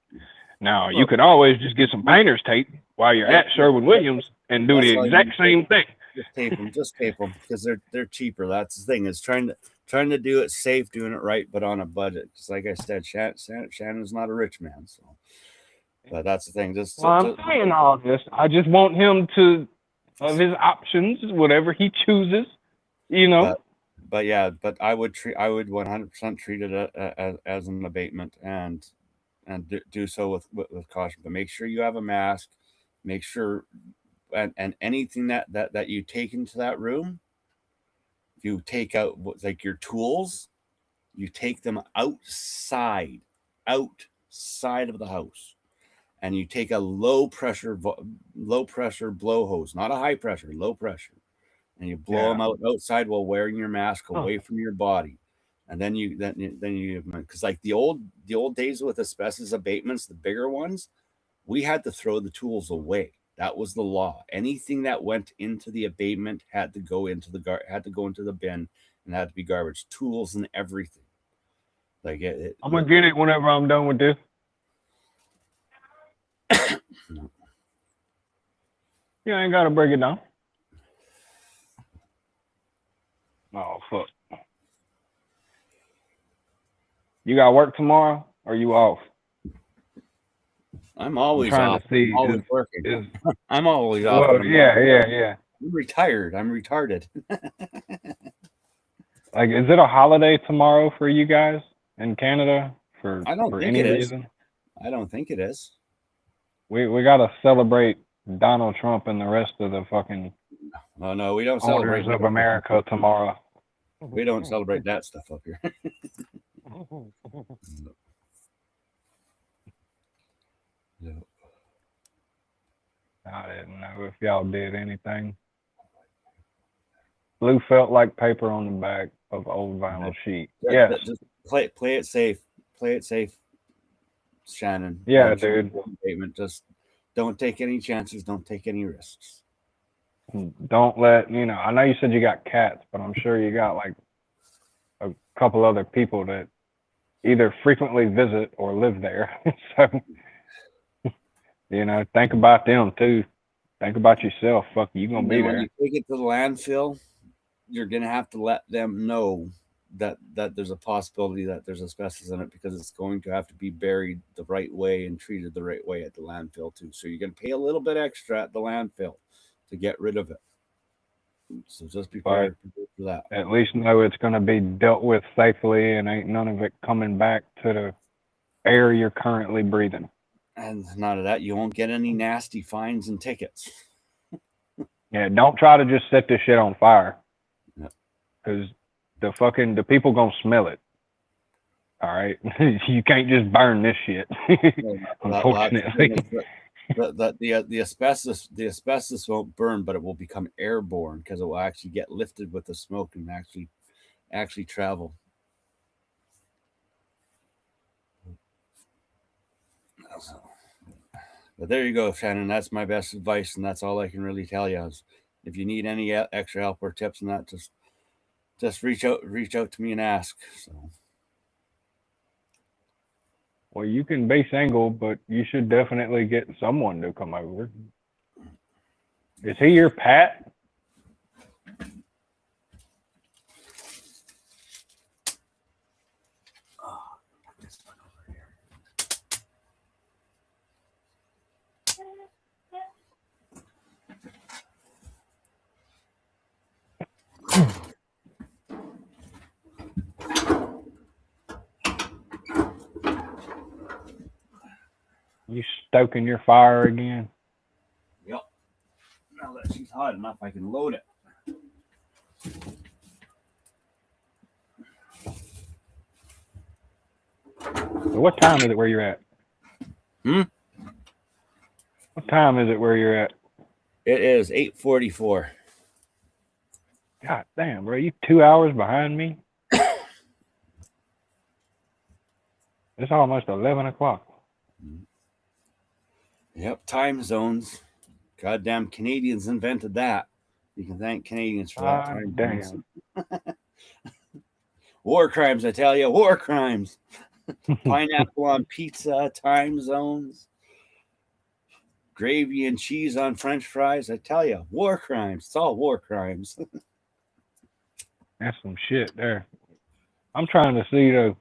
Now, you could always just get some painter's tape while you're at Sherwin-Williams and do the exact same thing. Just tape them because they're cheaper. That's the thing, is trying to do it safe, doing it right, but on a budget. Just like I said, Shannon's not a rich man, so. But that's the thing. I'm saying all this. I just want him to have his options, whatever he chooses, you know. But I would 100% treat it as an abatement and do so with caution. But make sure you have a mask. Make sure and anything that you take into that room, if you take out like your tools, you take them outside of the house. And you take a low pressure blow hose, not a high pressure, low pressure, and you blow them out outside while wearing your mask away from your body. And then you because like the old days with asbestos abatements, the bigger ones, we had to throw the tools away. That was the law. Anything that went into the abatement had to go into the bin and had to be garbage. Tools and everything. Like I'm gonna get it whenever I'm done with this. You ain't gotta break it down. Oh fuck. You got work tomorrow or you off? I'm always trying off. to see I'm always is- working. I'm always off. Well, yeah. I'm retired. I'm retarded. Like, is it a holiday tomorrow for you guys in Canada for I don't for think any it is. reason? I don't think it is. We gotta celebrate Donald Trump and the rest of the fucking Oh no, we don't celebrate owners of America tomorrow. We don't celebrate that stuff up here. No. I didn't know if y'all did anything. Blue felt like paper on the back of old vinyl sheet. Yes. Just play it safe. Play it safe, Shannon. Yeah, dude. Statement. Just don't take any chances. Don't take any risks. Don't let, I know you said you got cats, but I'm sure you got like a couple other people that either frequently visit or live there. So, think about them too. Think about yourself. Fuck, you gonna be when there. you take it to the landfill, you're gonna have to let them know that there's a possibility that there's asbestos in it, because it's going to have to be buried the right way and treated the right way at the landfill too. So you're gonna pay a little bit extra at the landfill to get rid of it. So just be prepared for that. At least know it's gonna be dealt with safely and ain't none of it coming back to the air you're currently breathing. And none of that, you won't get any nasty fines and tickets. Yeah, don't try to just set this shit on fire. Yep. Because the people gonna smell it. All right, you can't just burn this shit. Unfortunately, the asbestos won't burn, but it will become airborne because it will actually get lifted with the smoke and actually travel. But there you go, Shannon. That's my best advice, and that's all I can really tell you. Is if you need any extra help or tips on that, just reach out to me and ask. So. Well, you can be single, but you should definitely get someone to come over. Is he your Pat? You stoking your fire again? Yep. Now that she's hot enough, I can load it. So what time is it where you're at? What time is it where you're at? It is 8:44. God damn, bro, you 2 hours behind me? It's almost 11 o'clock. Yep, time zones. Goddamn Canadians invented that. You can thank Canadians for that. Time Damn. War crimes, I tell you, war crimes. Pineapple on pizza, time zones. Gravy and cheese on French fries, I tell you, war crimes. It's all war crimes. That's some shit there. I'm trying to see though.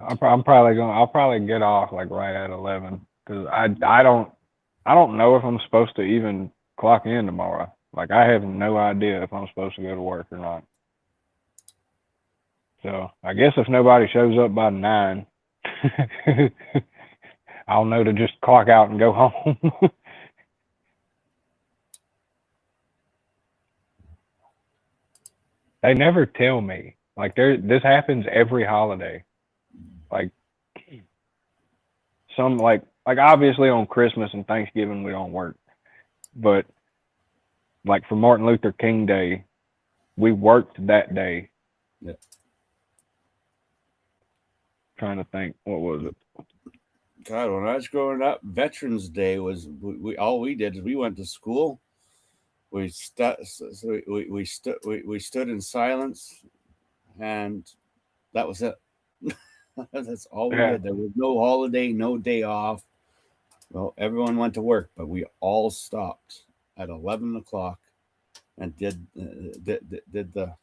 I'll probably get off like right at 11 because I don't know if I'm supposed to even clock in tomorrow. Like I have no idea if I'm supposed to go to work or not. So I guess if nobody shows up by 9, I'll know to just clock out and go home. They never tell me. Like this happens every holiday. Like some like obviously on Christmas and Thanksgiving we don't work. But like for Martin Luther King Day, we worked that day. Yeah. Trying to think, what was it? God, when I was growing up, Veterans Day was we all we did is we went to school. We stood in silence, and that was it. That's all we Yeah. did. There was no holiday, no day off. Well, everyone went to work, but we all stopped at 11 o'clock and did the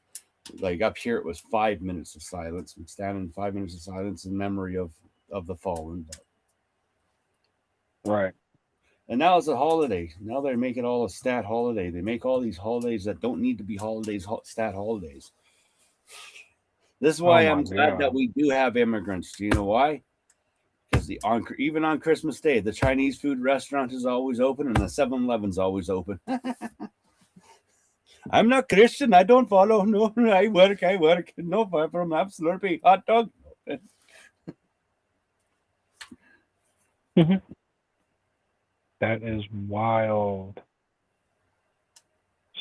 like up here. It was 5 minutes of silence. We'd stand in 5 minutes of silence in memory of the fallen. Right. And now it's a holiday. Now they make it all a stat holiday. They make all these holidays that don't need to be holidays, stat holidays. This is why I'm glad that we do have immigrants. Do you know why? Because even on Christmas Day, the Chinese food restaurant is always open and the 7-Eleven's always open. I'm not Christian. I don't follow. No, I work. No problem. I'm Slurpee. Hot dog. That is wild.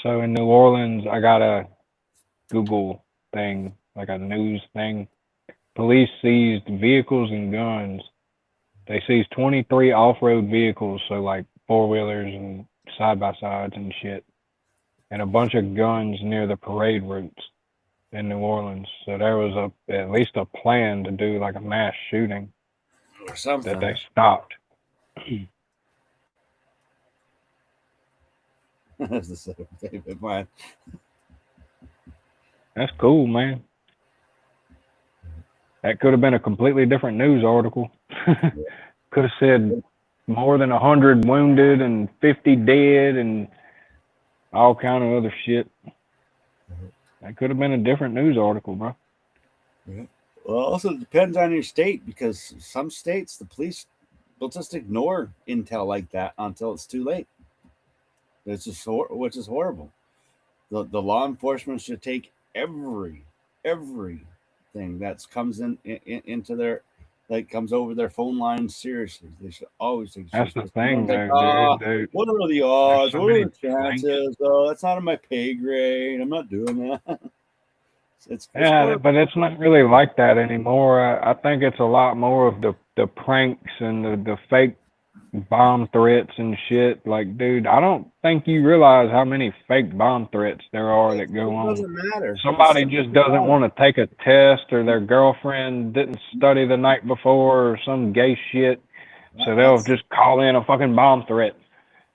So in New Orleans, I got a Google thing, like a news thing. Police seized vehicles and guns. They seized 23 off-road vehicles, so like four-wheelers and side-by-sides and shit, and a bunch of guns near the parade routes in New Orleans. So there was at least a plan to do like a mass shooting Or something. that they stopped. That's the same favorite mine. That's cool, man. That could have been a completely different news article. Could have said more than 100 wounded and 50 dead and all kind of other shit. That could have been a different news article, bro. Yeah. Well, also depends on your state, because some states the police will just ignore intel like that until it's too late. It's just which is horrible. The law enforcement should take everything that comes into their comes over their phone lines seriously. They should always take. That's the thing, like, dude. what are the odds? so What are many the chances? Oh, that's not on my pay grade. I'm not doing that. It's Yeah, but it's not really like that anymore. I think it's a lot more of the pranks and the fake bomb threats and shit. Like, dude, I don't think you realize how many fake bomb threats there are that go on. It doesn't matter. Somebody just doesn't want to take a test, or their girlfriend didn't study the night before, or some gay shit. So they'll just call in a fucking bomb threat.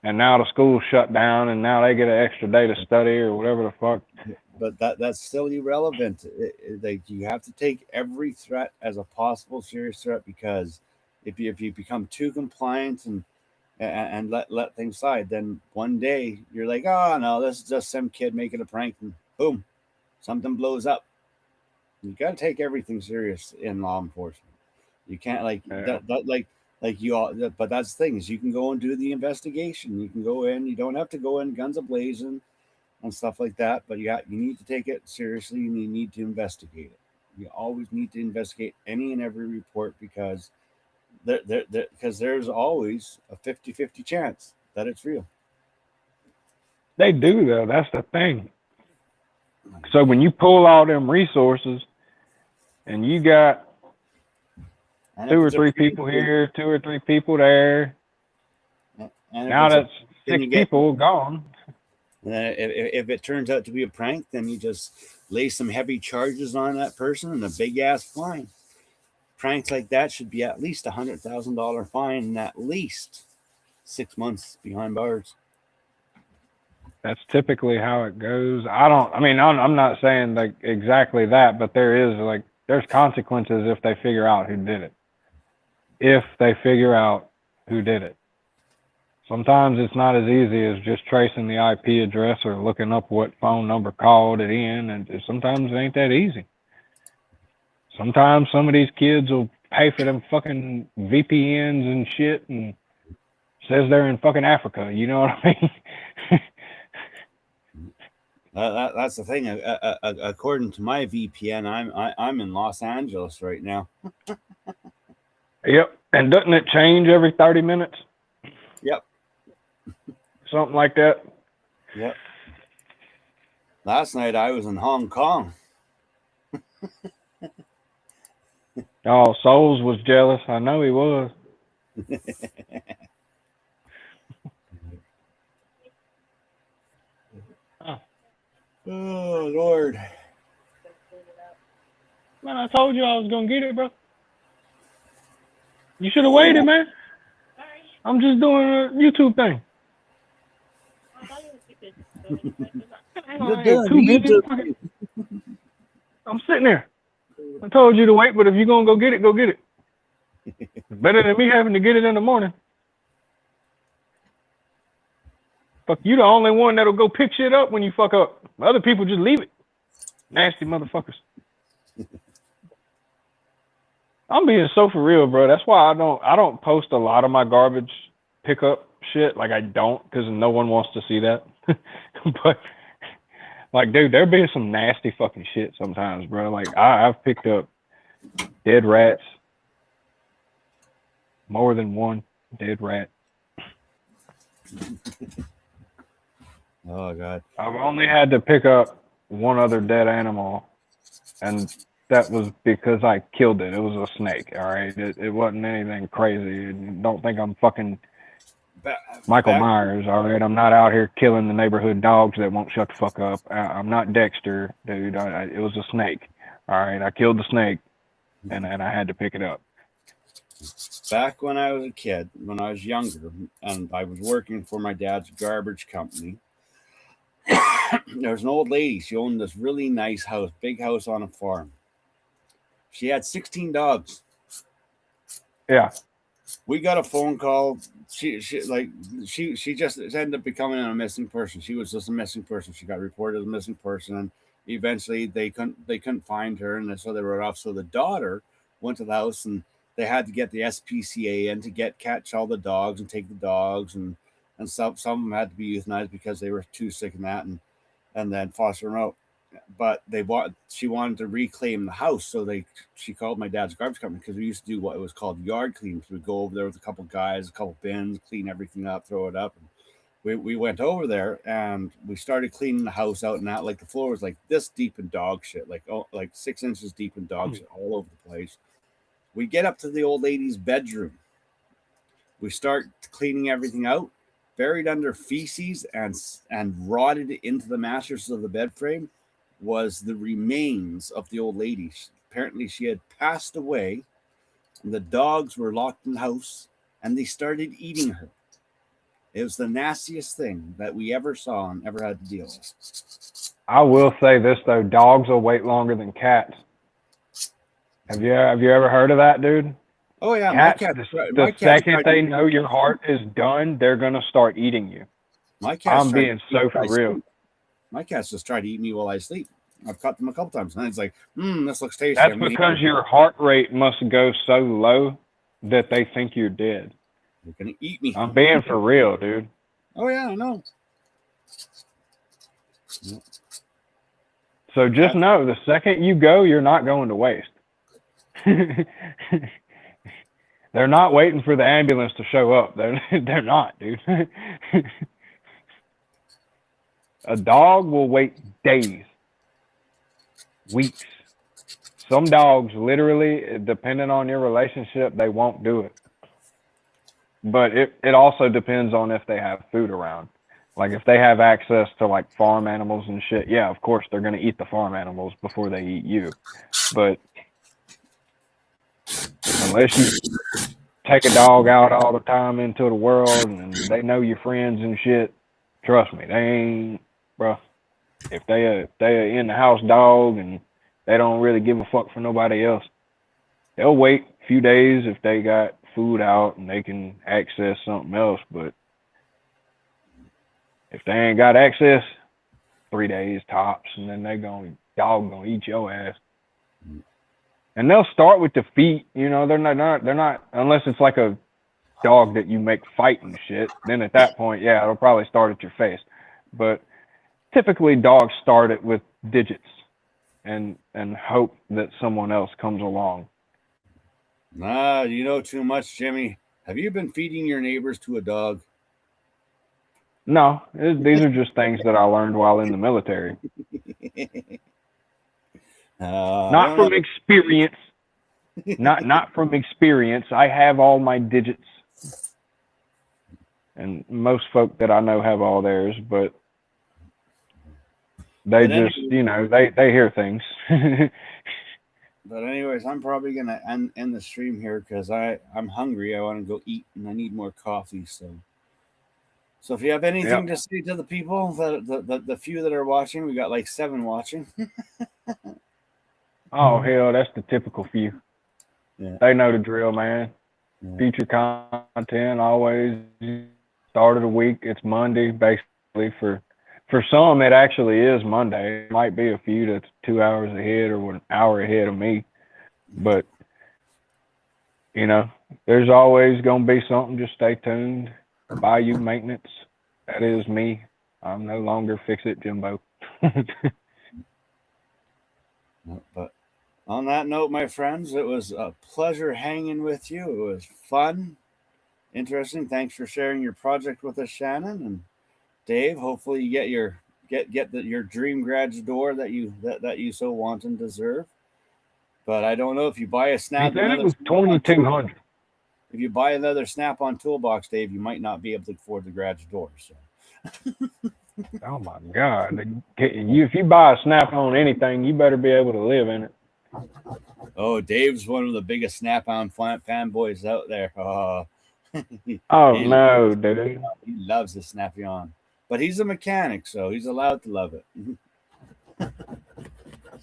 And now the school's shut down, and now they get an extra day to study or whatever the fuck. But that's still irrelevant. Like, you have to take every threat as a possible serious threat, because if you become too compliant and let things slide, then one day you're like, oh no, this is just some kid making a prank, and boom, something blows up. You got to take everything serious in law enforcement. You can't but that's the thing, is you can go and do the investigation. You can go in. You don't have to go in guns a-blazing and stuff like that, but you need to take it seriously, and you need to investigate it. You always need to investigate any and every report, because there's always a 50-50 chance that it's real. They do, though. That's the thing. So when you pull all them resources and you got And 2 or 3 people here, 2 or 3 people there, and now that's 6 people gone. If it turns out to be a prank, then you just lay some heavy charges on that person and a big ass fine. Pranks like that should be at least $100,000 fine and at least 6 months behind bars. That's typically how it goes. I'm not saying like exactly that, but there's consequences if they figure out who did it. Sometimes it's not as easy as just tracing the IP address or looking up what phone number called it in, and sometimes it ain't that easy. Sometimes some of these kids will pay for them fucking VPNs and shit and says they're in fucking Africa. You know what I mean? That's the thing. According to my VPN, I'm in Los Angeles right now. Yep. And doesn't it change every 30 minutes? Yep. Something like that. Yep. Last night I was in Hong Kong. Oh, Souls was jealous. I know he was. Oh Lord. Man, I told you I was gonna get it, bro. You should have waited, man. I'm just doing a YouTube thing. I ain't too busy. I'm sitting there. I told you to wait, but if you're gonna go get it, go get it. It's better than me having to get it in the morning. Fuck, you the only one that'll go pick shit up when you fuck up. Other people just leave it. Nasty motherfuckers. I'm being so for real, bro. That's why I don't post a lot of my garbage pickup shit. Like I don't, because no one wants to see that. But like, dude, there be some nasty fucking shit sometimes, bro. Like I've picked up dead rats, more than one dead rat. Oh God. I've only had to pick up one other dead animal, and that was because I killed it. It was a snake, all right? It wasn't anything crazy. Don't think I'm fucking Michael Myers, all right? I'm not out here killing the neighborhood dogs that won't shut the fuck up. I'm not Dexter, dude. It was a snake, all right? I killed the snake, and I had to pick it up. Back when I was a kid, when I was younger, and I was working for my dad's garbage company, there was an old lady. She owned this really nice house, big house on a farm. She had 16 dogs. Yeah. We got a phone call. She just ended up becoming a missing person. She was just a missing person. She got reported as a missing person, and eventually they couldn't find her, and so they wrote off. So the daughter went to the house, and they had to get the SPCA in to catch all the dogs and take the dogs, and some of them had to be euthanized because they were too sick in that, and then foster them out. But she wanted to reclaim the house, so she called my dad's garbage company, because we used to do what it was called yard cleans. We'd go over there with a couple guys, a couple bins, clean everything up, throw it up. And we went over there and we started cleaning the house out, and that, like, the floor was like this deep in dog shit, like 6 inches deep in dog shit all over the place. We get up to the old lady's bedroom. We start cleaning everything out. Buried under feces and rotted into the mattress of the bed frame was the remains of the old lady. Apparently she had passed away, and the dogs were locked in the house, and they started eating her. It was the nastiest thing that we ever saw and ever had to deal with. I will say this though, dogs will wait longer than cats. Have you ever heard of that, dude? Oh yeah, cats, the second they know your heart is done, they're gonna start eating you. I'm being so for real. My cats just try to eat me while I sleep. I've caught them a couple times, and it's like, this looks tasty. That's because your heart rate must go so low that they think you're dead. They're gonna eat me. I'm being for real, dude. Oh yeah, I know. So just know, the second you go, you're not going to waste. They're not waiting for the ambulance to show up. They're not, dude. A dog will wait days, weeks. Some dogs, literally, depending on your relationship, they won't do it. But it also depends on if they have food around. Like if they have access to like farm animals and shit, yeah, of course they're going to eat the farm animals before they eat you. But unless you take a dog out all the time into the world and they know your friends and shit, trust me, they ain't, bro. If they are in the house dog and they don't really give a fuck for nobody else, they'll wait a few days if they got food out and they can access something else. But if they ain't got access, 3 days tops, and then dog gonna eat your ass. And they'll start with the feet, you know. They're not unless it's like a dog that you make fight and shit. Then at that point, yeah, it'll probably start at your face. But typically, dogs start it with digits, and hope that someone else comes along. Nah, you know too much, Jimmy. Have you been feeding your neighbors to a dog? No, these are just things that I learned while in the military. I Not don't from know. experience. Not from experience. I have all my digits. And most folk that I know have all theirs, but they But just, anyway, they hear things. but anyways, I'm probably gonna end the stream here because I'm hungry. I want to go eat and I need more coffee. So if you have anything Yep. to say to the people, the few that are watching, we got like 7 watching. Oh, hell, that's the typical few. Yeah. They know the drill, man. Yeah. Future content always start of the week. It's Monday, basically. For some, it actually is Monday. It might be a few that's 2 hours ahead or 1 hour ahead of me. But, there's always going to be something. Just stay tuned. Bayou Maintenance. That is me. I'm no longer Fix-It Jimbo. But on that note, my friends, it was a pleasure hanging with you. It was fun, interesting. Thanks for sharing your project with us, Shannon and Dave. Hopefully, you get your dream garage door that you so want and deserve. But I don't know if you buy a He snap said it another was Snap-on tool- 2,200. if you buy another Snap-on toolbox, Dave, you might not be able to afford the garage door. So. Oh my God! If you buy a Snap-on anything, you better be able to live in it. Oh, Dave's one of the biggest Snap-on fanboys out there. Oh He no, dude! He loves the Snap-on, but he's a mechanic, so he's allowed to love it.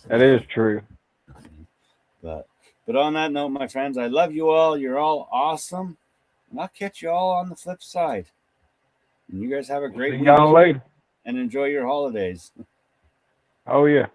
That is true. But on that note, my friends, I love you all. You're all awesome, and I'll catch you all on the flip side. And you guys have a great See week y'all later. and enjoy your holidays. Oh yeah.